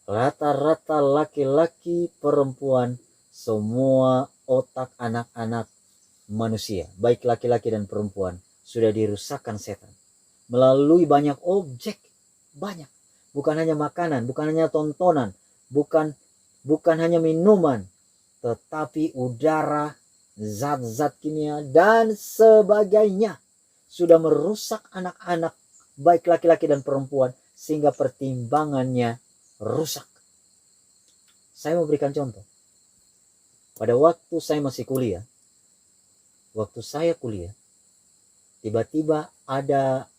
rata-rata laki-laki, perempuan, semua otak anak-anak manusia, baik laki-laki dan perempuan, sudah dirusakkan setan. Melalui banyak objek, banyak. Bukan hanya makanan, bukan hanya tontonan, bukan hanya minuman, tetapi udara, zat-zat kimia, dan sebagainya. Sudah merusak anak-anak, baik laki-laki dan perempuan, sehingga pertimbangannya rusak. Saya mau berikan contoh. Pada waktu saya masih kuliah, tiba-tiba ada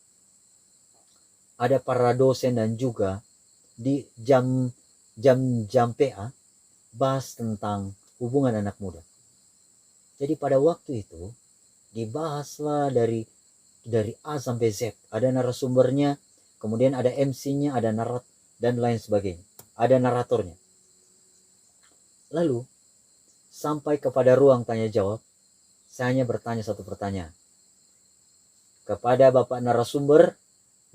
para dosen dan juga di jam PA bahas tentang hubungan anak muda. Jadi pada waktu itu dibahaslah dari A sampai Z. Ada narasumbernya, kemudian ada MC-nya, ada dan lain sebagainya. Ada naratornya. Lalu sampai kepada ruang tanya jawab, saya hanya bertanya satu pertanyaan kepada Bapak narasumber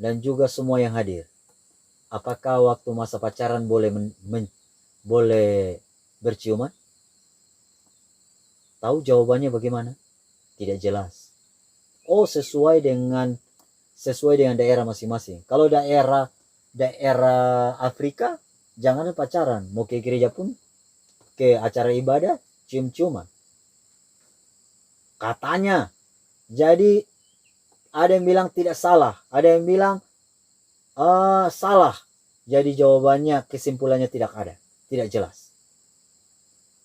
dan juga semua yang hadir. Apakah waktu masa pacaran boleh berciuman? Tahu jawabannya bagaimana? Tidak jelas. Oh, sesuai dengan daerah masing-masing. Kalau daerah Afrika, jangan pacaran. Mau ke gereja pun, ke acara ibadah, cium-ciuman. Katanya. Jadi ada yang bilang tidak salah, ada yang bilang salah. Jadi jawabannya, kesimpulannya tidak ada, tidak jelas.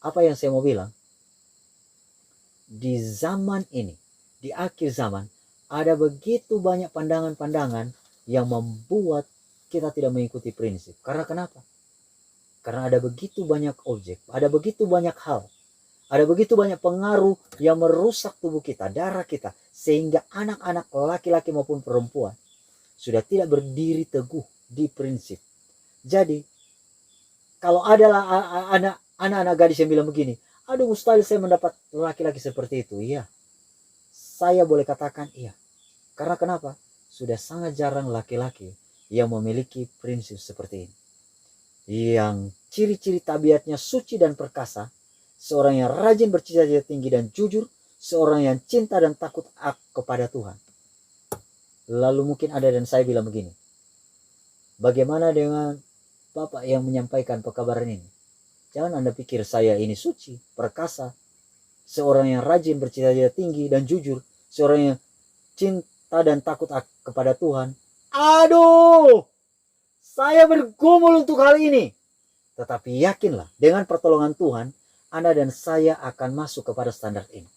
Apa yang saya mau bilang? Di zaman ini, di akhir zaman, ada begitu banyak pandangan-pandangan yang membuat kita tidak mengikuti prinsip. Karena kenapa? Karena ada begitu banyak objek, ada begitu banyak hal, ada begitu banyak pengaruh yang merusak tubuh kita, darah kita, sehingga anak-anak laki-laki maupun perempuan sudah tidak berdiri teguh di prinsip. Jadi kalau adalah anak-anak gadis yang bilang begini, aduh mustahil saya mendapat laki-laki seperti itu. Iya, saya boleh katakan iya. Karena kenapa? Sudah sangat jarang laki-laki yang memiliki prinsip seperti ini. Yang ciri-ciri tabiatnya suci dan perkasa, seorang yang rajin bercita-cita tinggi dan jujur, seorang yang cinta dan takut kepada Tuhan. Lalu mungkin Anda dan saya bilang begini, bagaimana dengan Bapak yang menyampaikan pekabaran ini? Jangan Anda pikir saya ini suci, perkasa, seorang yang rajin bercita-cita tinggi dan jujur, seorang yang cinta dan takut kepada Tuhan. Aduh, saya bergumul untuk hal ini. Tetapi yakinlah, dengan pertolongan Tuhan, Anda dan saya akan masuk kepada standar ini.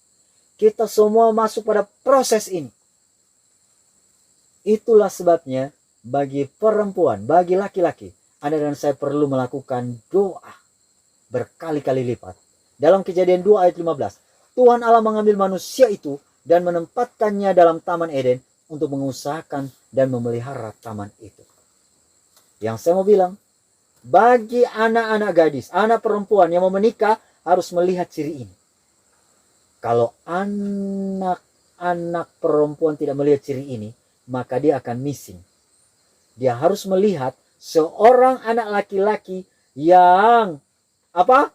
Kita semua masuk pada proses ini. Itulah sebabnya bagi perempuan, bagi laki-laki, Anda dan saya perlu melakukan doa berkali-kali lipat. Dalam Kejadian 2 ayat 15, Tuhan Allah mengambil manusia itu dan menempatkannya dalam Taman Eden untuk mengusahakan dan memelihara taman itu. Yang saya mau bilang, bagi anak-anak gadis, anak perempuan yang mau menikah harus melihat ciri ini. Kalau anak-anak perempuan tidak melihat ciri ini, maka dia akan missing. Dia harus melihat seorang anak laki-laki yang apa?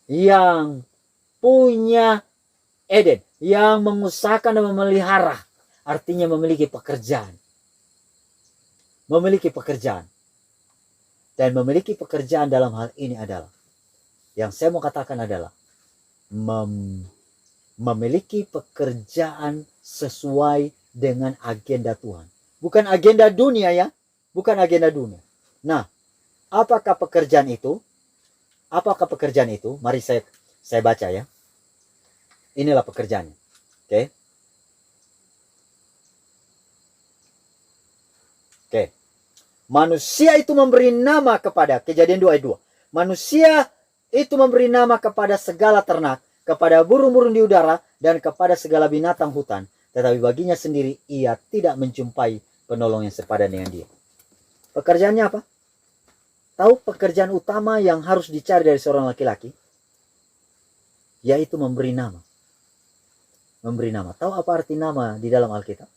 Yang punya Eden, yang mengusahakan dan memelihara, artinya memiliki pekerjaan. Memiliki pekerjaan. Dan memiliki pekerjaan dalam hal ini adalah, yang saya mau katakan adalah, memiliki pekerjaan sesuai dengan agenda Tuhan. Bukan agenda dunia ya. Bukan agenda dunia. Nah, apakah pekerjaan itu? Apakah pekerjaan itu? Mari saya baca ya. Inilah pekerjaannya. Oke. Oke. Manusia itu memberi nama kepada, Kejadian 2 ayat 2. Manusia itu memberi nama kepada segala ternak, kepada burung-burung di udara, dan kepada segala binatang hutan. Tetapi baginya sendiri ia tidak menjumpai penolong yang sepadan dengan dia. Pekerjaannya apa? Tahu pekerjaan utama yang harus dicari dari seorang laki-laki? Yaitu memberi nama. Memberi nama. Tahu apa arti nama di dalam Alkitab?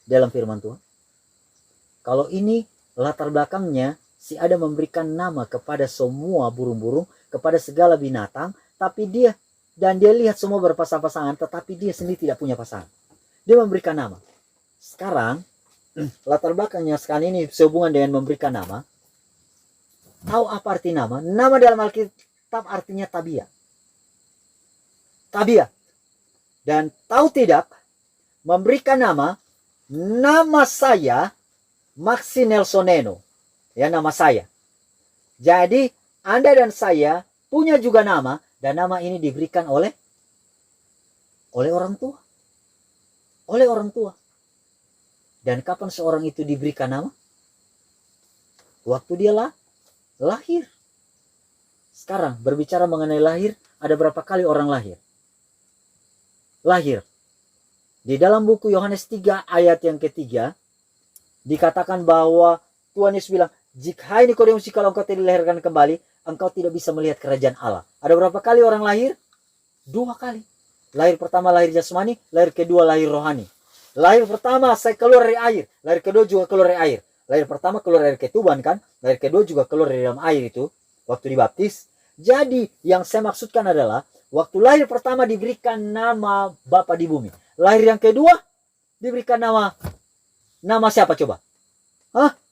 Dalam firman Tuhan? Kalau ini latar belakangnya, si Adam memberikan nama kepada semua burung-burung, kepada segala binatang, tapi dia lihat semua berpasang-pasangan, tetapi dia sendiri tidak punya pasangan. Dia memberikan nama. Sekarang, latar belakangnya sekarang ini sehubungan dengan memberikan nama. Tahu apa arti nama? Nama dalam Alkitab artinya tabiat. Tabiat. Dan tahu tidak, memberikan nama saya Maxi Nelsoneno. Ya, nama saya. Jadi, Anda dan saya punya juga nama, dan nama ini diberikan oleh orang tua. Oleh orang tua. Dan kapan seorang itu diberikan nama? Waktu dia lahir. Sekarang, berbicara mengenai lahir, ada berapa kali orang lahir? Lahir. Di dalam buku Yohanes 3 ayat yang ketiga, dikatakan bahwa Tuhan Yesus bilang, jika Nikodemus, jika engkau tidak dilahirkan kembali, engkau tidak bisa melihat kerajaan Allah. Ada berapa kali orang lahir? 2 kali. Lahir pertama lahir jasmani, lahir kedua lahir rohani. Lahir pertama saya keluar dari air, lahir kedua juga keluar dari air. Lahir pertama keluar dari ketuban kan, lahir kedua juga keluar dari dalam air itu, waktu dibaptis. Jadi yang saya maksudkan adalah, waktu lahir pertama diberikan nama Bapa di bumi. Lahir yang kedua diberikan nama siapa coba?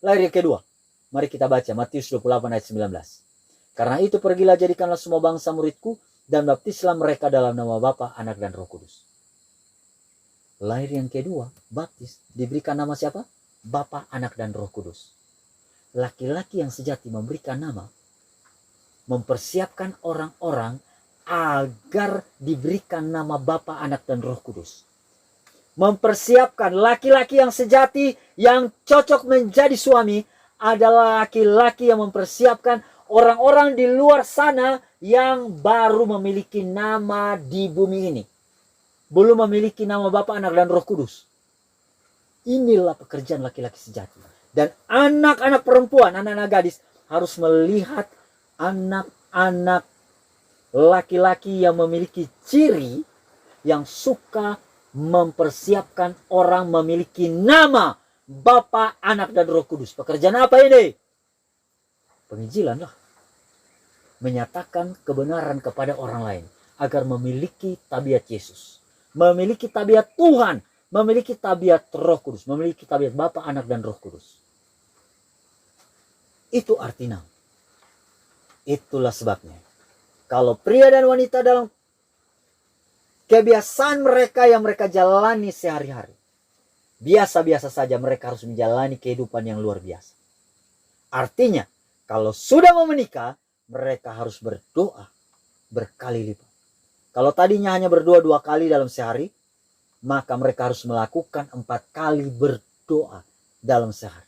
Lahir yang kedua. Mari kita baca Matius 28 ayat 19. Karena itu pergilah, jadikanlah semua bangsa muridku, dan baptislah mereka dalam nama Bapa, Anak, dan Roh Kudus. Lahir yang kedua, baptis, diberikan nama siapa? Bapa, Anak, dan Roh Kudus. Laki-laki yang sejati memberikan nama, mempersiapkan orang-orang agar diberikan nama Bapa, Anak, dan Roh Kudus. Mempersiapkan laki-laki yang sejati, yang cocok menjadi suami, adalah laki-laki yang mempersiapkan orang-orang di luar sana yang baru memiliki nama di bumi ini. Belum memiliki nama Bapa, Anak, dan Roh Kudus. Inilah pekerjaan laki-laki sejati. Dan anak-anak perempuan, anak-anak gadis harus melihat anak-anak laki-laki yang memiliki ciri yang suka mempersiapkan orang memiliki nama Bapa, Anak, dan Roh Kudus. Pekerjaan apa ini? Penginjilan lah. Menyatakan kebenaran kepada orang lain agar memiliki tabiat Yesus, memiliki tabiat Tuhan, memiliki tabiat Roh Kudus, memiliki tabiat Bapa, Anak, dan Roh Kudus. Itu arti nama. Itulah sebabnya kalau pria dan wanita dalam kebiasaan mereka yang mereka jalani sehari-hari, biasa-biasa saja, mereka harus menjalani kehidupan yang luar biasa. Artinya, kalau sudah mau menikah, mereka harus berdoa berkali lipat. Kalau tadinya hanya berdoa 2 kali dalam sehari, maka mereka harus melakukan 4 kali berdoa dalam sehari.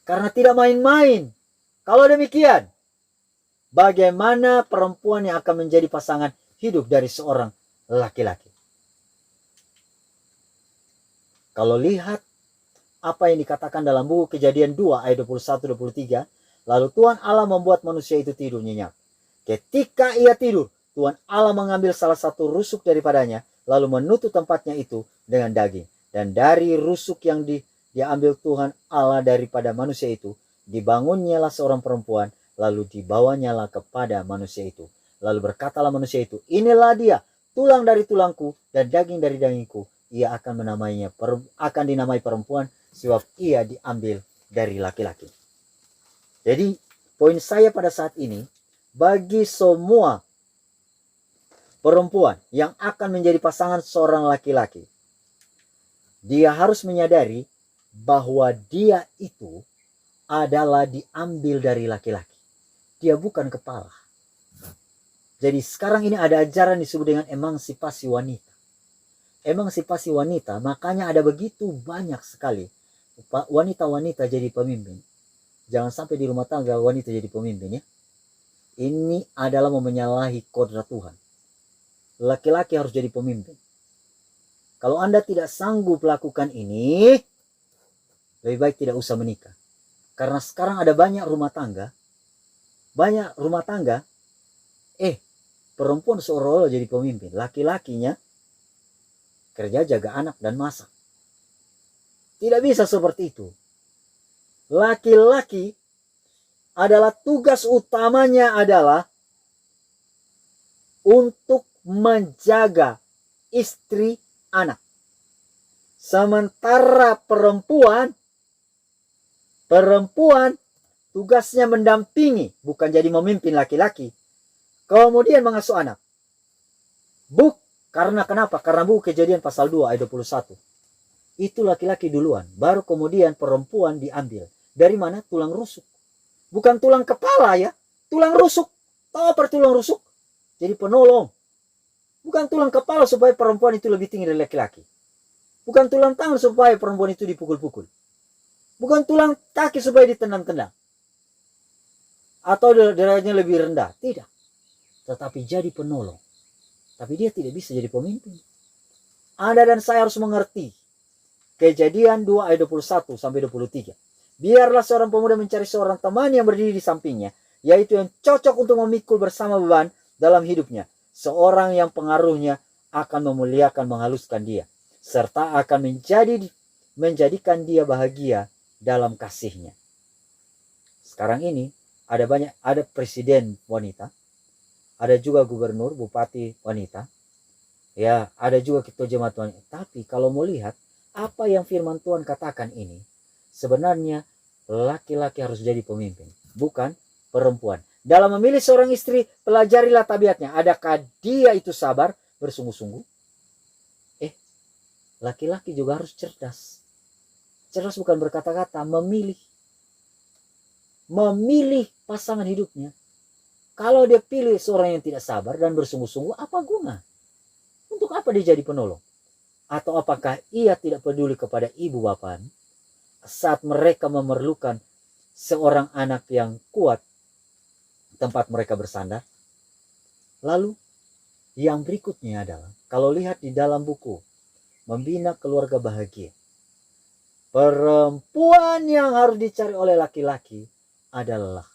Karena tidak main-main. Kalau demikian, bagaimana perempuan yang akan menjadi pasangan hidup dari seorang laki-laki? Kalau lihat apa yang dikatakan dalam buku Kejadian 2 ayat 21-23, lalu Tuhan Allah membuat manusia itu tidur nyenyak. Ketika ia tidur, Tuhan Allah mengambil salah satu rusuk daripadanya, lalu menutup tempatnya itu dengan daging. Dan dari rusuk yang diambil Tuhan Allah daripada manusia itu, dibangunnyalah seorang perempuan, lalu dibawanyalah kepada manusia itu. Lalu berkatalah manusia itu, inilah dia, tulang dari tulangku dan daging dari dagingku. Ia akan dinamai perempuan, sebab ia diambil dari laki-laki. Jadi poin saya pada saat ini, bagi semua perempuan yang akan menjadi pasangan seorang laki-laki, dia harus menyadari bahwa dia itu adalah diambil dari laki-laki. Dia bukan kepala. Jadi sekarang ini ada ajaran disebut dengan emansipasi wanita. Emansipasi wanita, makanya ada begitu banyak sekali wanita-wanita jadi pemimpin. Jangan sampai di rumah tangga wanita jadi pemimpin ya. Ini adalah menyalahi kodrat Tuhan. Laki-laki harus jadi pemimpin. Kalau Anda tidak sanggup lakukan ini, lebih baik tidak usah menikah. Karena sekarang ada banyak rumah tangga, perempuan seolah-olah jadi pemimpin. Laki-lakinya kerja jaga anak dan masak. Tidak bisa seperti itu. Laki-laki adalah tugas utamanya adalah untuk menjaga istri, anak. Sementara perempuan tugasnya mendampingi, bukan jadi memimpin laki-laki. Kemudian mengasuh anak. Karena kenapa? Karena buku Kejadian pasal 2 ayat 21. Itu laki-laki duluan, baru kemudian perempuan diambil. Dari mana? Tulang rusuk. Bukan tulang kepala ya, tulang rusuk. Tahu apa tulang rusuk? Jadi penolong. Bukan tulang kepala supaya perempuan itu lebih tinggi dari laki-laki. Bukan tulang tangan supaya perempuan itu dipukul-pukul. Bukan tulang kaki supaya ditendang-tendang. Atau derajatnya lebih rendah. Tidak. Tetapi jadi penolong. Tapi dia tidak bisa jadi pemimpin. Anda dan saya harus mengerti. Kejadian 2 ayat 21 sampai 23. Biarlah seorang pemuda mencari seorang teman yang berdiri di sampingnya, yaitu yang cocok untuk memikul bersama beban dalam hidupnya. Seorang yang pengaruhnya akan memuliakan, menghaluskan dia, serta akan menjadikan dia bahagia dalam kasihnya. Sekarang ini ada presiden wanita, ada juga gubernur, bupati wanita, ya ada juga ketua jemaat wanita. Tapi kalau mau lihat apa yang firman Tuhan katakan ini, sebenarnya laki-laki harus jadi pemimpin, bukan perempuan. Dalam memilih seorang istri, pelajarilah tabiatnya. Adakah dia itu sabar, bersungguh-sungguh? Laki-laki juga harus cerdas. Cerdas bukan berkata-kata, memilih pasangan hidupnya. Kalau dia pilih seorang yang tidak sabar dan bersungguh-sungguh, apa guna? Untuk apa dia jadi penolong? Atau apakah ia tidak peduli kepada ibu bapak saat mereka memerlukan seorang anak yang kuat tempat mereka bersandar? Lalu yang berikutnya adalah, kalau lihat di dalam buku Membina Keluarga Bahagia, perempuan yang harus dicari oleh laki-laki adalah,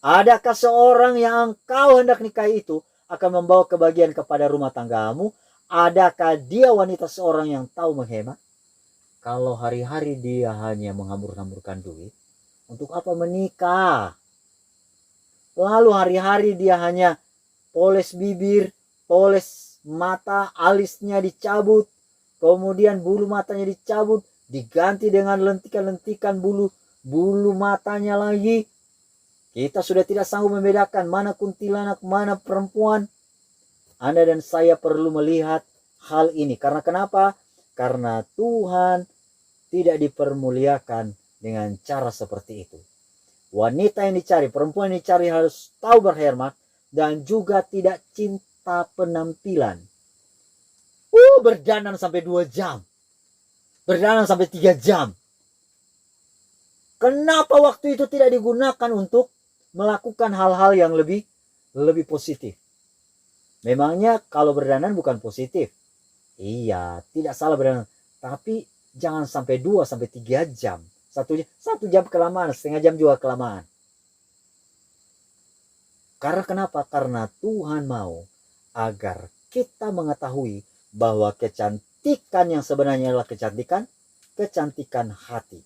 adakah seorang yang engkau hendak nikahi itu akan membawa kebahagiaan kepada rumah tanggamu? Adakah dia wanita seorang yang tahu menghemat? Kalau hari-hari dia hanya menghambur-hamburkan duit, untuk apa menikah? Lalu hari-hari dia hanya poles bibir, poles mata, alisnya dicabut, kemudian bulu matanya dicabut, diganti dengan lentikan-lentikan bulu matanya lagi. Kita sudah tidak sanggup membedakan mana kuntilanak, mana perempuan. Anda dan saya perlu melihat hal ini. Karena kenapa? Karena Tuhan tidak dipermuliakan dengan cara seperti itu. Wanita yang dicari, perempuan yang dicari harus tahu berhemat dan juga tidak cinta penampilan. Berdandan sampai 2 jam. Berdandan sampai 3 jam. Kenapa waktu itu tidak digunakan untuk melakukan hal-hal yang lebih positif? Memangnya kalau berdandan bukan positif? Iya, tidak salah berdandan. Tapi jangan sampai 2 sampai 3 jam. 1 jam kelamaan, setengah jam juga kelamaan. Karena kenapa? Karena Tuhan mau agar kita mengetahui bahwa kecantikan yang sebenarnya adalah kecantikan hati.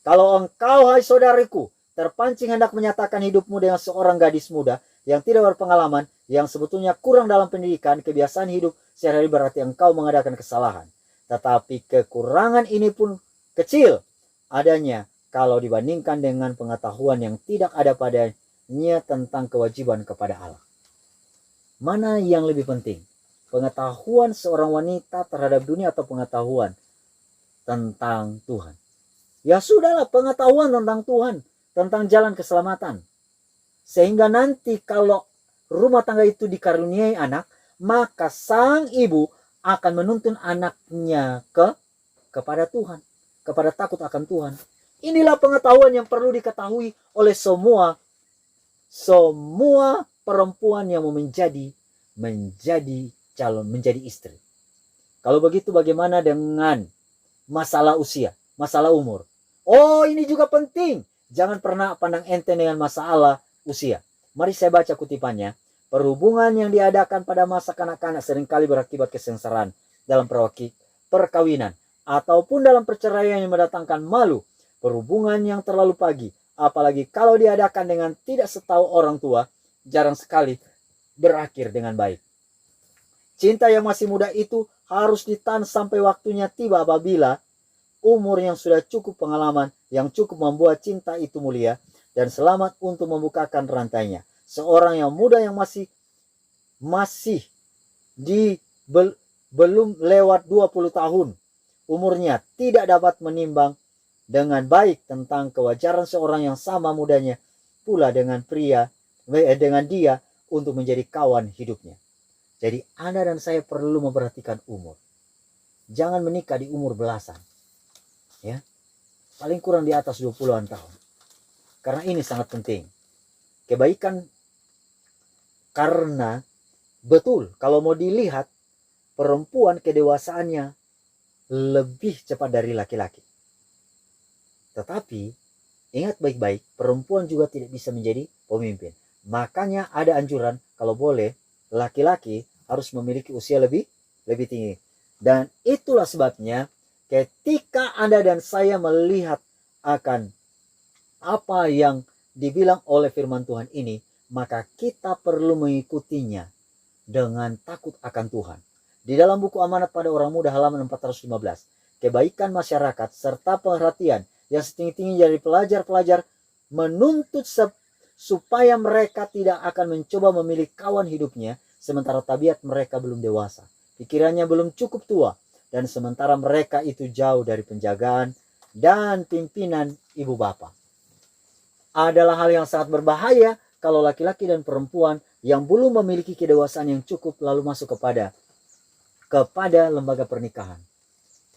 Kalau engkau, hai saudariku, terpancing hendak menyatakan hidupmu dengan seorang gadis muda yang tidak berpengalaman, yang sebetulnya kurang dalam pendidikan, kebiasaan hidup sehari-hari, berarti engkau mengadakan kesalahan. Tetapi kekurangan ini pun kecil adanya kalau dibandingkan dengan pengetahuan yang tidak ada padanya tentang kewajiban kepada Allah. Mana yang lebih penting? Pengetahuan seorang wanita terhadap dunia atau pengetahuan tentang Tuhan? Ya sudahlah, pengetahuan tentang Tuhan, tentang jalan keselamatan. Sehingga nanti kalau rumah tangga itu dikaruniai anak, maka sang ibu akan menuntun anaknya kepada Tuhan, kepada takut akan Tuhan. Inilah pengetahuan yang perlu diketahui oleh semua perempuan yang mau menjadi calon, menjadi istri. Kalau begitu bagaimana dengan masalah usia, masalah umur? Ini juga penting. Jangan pernah pandang enteng dengan masalah usia. Mari saya baca kutipannya. Perhubungan yang diadakan pada masa kanak-kanak seringkali berakibat kesengsaraan dalam perkawinan ataupun dalam perceraian yang mendatangkan malu. Perhubungan yang terlalu pagi, apalagi kalau diadakan dengan tidak setahu orang tua, jarang sekali berakhir dengan baik. Cinta yang masih muda itu harus ditahan sampai waktunya tiba, apabila umur yang sudah cukup pengalaman, yang cukup membuat cinta itu mulia dan selamat untuk membukakan rantainya. Seorang yang muda yang masih belum lewat 20 tahun umurnya tidak dapat menimbang dengan baik tentang kewajaran seorang yang sama mudanya pula dengan dia untuk menjadi kawan hidupnya. Jadi Anda dan saya perlu memperhatikan umur. Jangan menikah di umur belasan. Ya, paling kurang di atas 20-an tahun. Karena ini sangat penting. Kebaikan, karena betul kalau mau dilihat, perempuan kedewasaannya lebih cepat dari laki-laki. Tetapi ingat baik-baik, perempuan juga tidak bisa menjadi pemimpin. Makanya ada anjuran kalau boleh laki-laki harus memiliki usia lebih tinggi. Dan itulah sebabnya ketika Anda dan saya melihat akan apa yang dibilang oleh firman Tuhan ini, maka kita perlu mengikutinya dengan takut akan Tuhan. Di dalam buku Amanat pada Orang Muda halaman 415, kebaikan masyarakat serta perhatian yang setinggi-tinggi dari pelajar-pelajar menuntut supaya mereka tidak akan mencoba memilih kawan hidupnya sementara tabiat mereka belum dewasa, pikirannya belum cukup tua, dan sementara mereka itu jauh dari penjagaan dan pimpinan ibu bapa. Adalah hal yang sangat berbahaya kalau laki-laki dan perempuan yang belum memiliki kedewasaan yang cukup lalu masuk kepada lembaga pernikahan.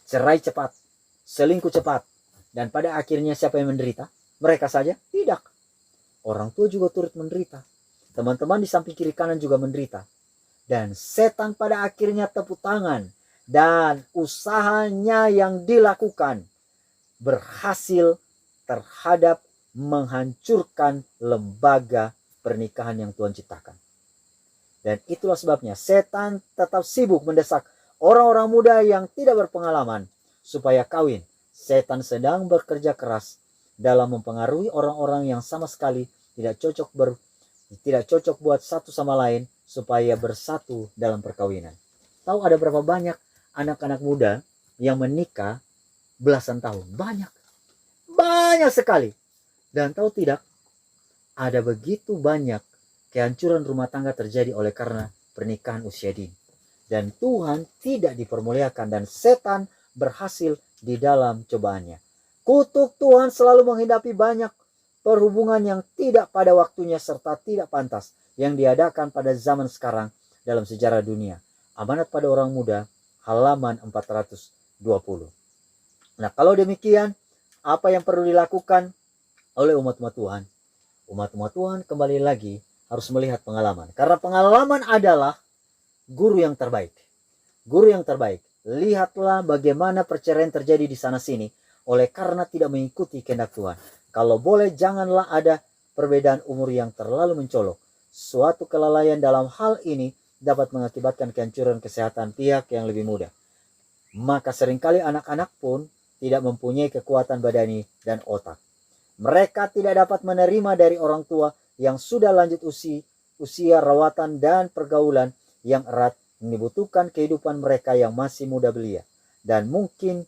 Cerai cepat, selingkuh cepat, dan pada akhirnya siapa yang menderita? Mereka saja? Tidak. Orang tua juga turut menderita. Teman-teman di samping kiri kanan juga menderita. Dan setan pada akhirnya tepuk tangan, dan usahanya yang dilakukan berhasil terhadap menghancurkan lembaga pernikahan yang Tuhan ciptakan. Dan itulah sebabnya setan tetap sibuk mendesak orang-orang muda yang tidak berpengalaman supaya kawin. Setan sedang bekerja keras dalam mempengaruhi orang-orang yang sama sekali tidak cocok buat satu sama lain supaya bersatu dalam perkawinan. Tahu ada berapa banyak anak-anak muda yang menikah belasan tahun? Banyak sekali. Dan tahu tidak, ada begitu banyak kehancuran rumah tangga terjadi oleh karena pernikahan usia dini. Dan Tuhan tidak dipermuliakan dan setan berhasil di dalam cobaannya. Kutuk Tuhan selalu menghadapi banyak perhubungan yang tidak pada waktunya serta tidak pantas yang diadakan pada zaman sekarang dalam sejarah dunia. Amanat pada orang muda, halaman 420. Nah, kalau demikian, apa yang perlu dilakukan oleh umat-umat Tuhan? Umat-umat Tuhan kembali lagi harus melihat pengalaman. Karena pengalaman adalah guru yang terbaik. Guru yang terbaik. Lihatlah bagaimana perceraian terjadi di sana-sini oleh karena tidak mengikuti kehendak Tuhan. Kalau boleh, janganlah ada perbedaan umur yang terlalu mencolok. Suatu kelalaian dalam hal ini dapat mengakibatkan kehancuran kesehatan pihak yang lebih muda. Maka seringkali anak-anak pun tidak mempunyai kekuatan badani dan otak. Mereka tidak dapat menerima dari orang tua yang sudah lanjut usia rawatan dan pergaulan yang erat, dibutuhkan kehidupan mereka yang masih muda belia. Dan mungkin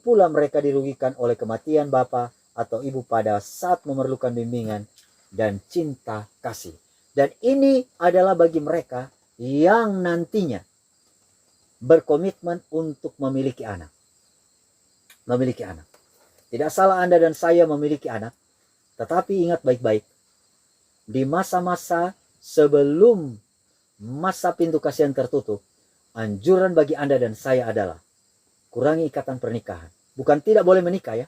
pula mereka dirugikan oleh kematian bapa atau ibu pada saat memerlukan bimbingan dan cinta kasih. Dan ini adalah bagi mereka yang nantinya berkomitmen untuk memiliki anak. Tidak salah Anda dan saya memiliki anak, tetapi ingat baik-baik, di masa-masa sebelum masa pintu kasihan tertutup, anjuran bagi Anda dan saya adalah kurangi ikatan pernikahan. Bukan tidak boleh menikah ya.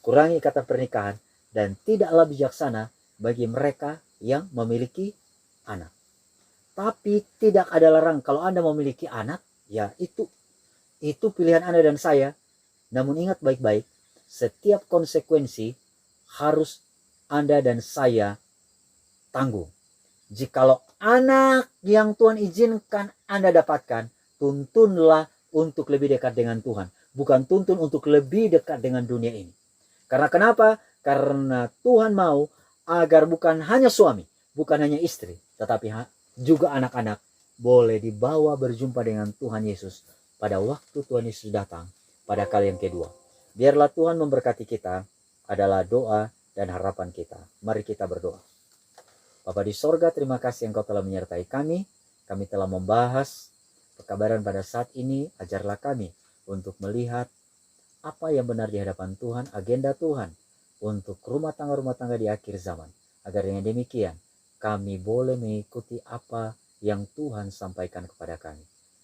Kurangi ikatan pernikahan dan tidaklah bijaksana bagi mereka yang memiliki anak. Tapi tidak ada larang kalau Anda memiliki anak, ya itu pilihan Anda dan saya. Namun ingat baik-baik, setiap konsekuensi harus Anda dan saya tanggung. Jikalau anak yang Tuhan izinkan Anda dapatkan, tuntunlah untuk lebih dekat dengan Tuhan. Bukan tuntun untuk lebih dekat dengan dunia ini. Karena kenapa? Karena Tuhan mau agar bukan hanya suami, bukan hanya istri, tetapi juga anak-anak boleh dibawa berjumpa dengan Tuhan Yesus pada waktu Tuhan Yesus datang pada kali yang kedua. Biarlah Tuhan memberkati kita, adalah doa dan harapan kita. Mari kita berdoa. Bapa di sorga, terima kasih Engkau telah menyertai kami. Kami telah membahas pekabaran pada saat ini. Ajarlah kami untuk melihat apa yang benar di hadapan Tuhan, agenda Tuhan untuk rumah tangga di akhir zaman. Agar dengan demikian kami boleh mengikuti apa yang Tuhan sampaikan kepada kami.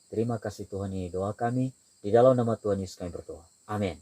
Terima kasih Tuhan, ini doa kami. Di dalam nama Tuhan Yesus kami berdoa. Amin.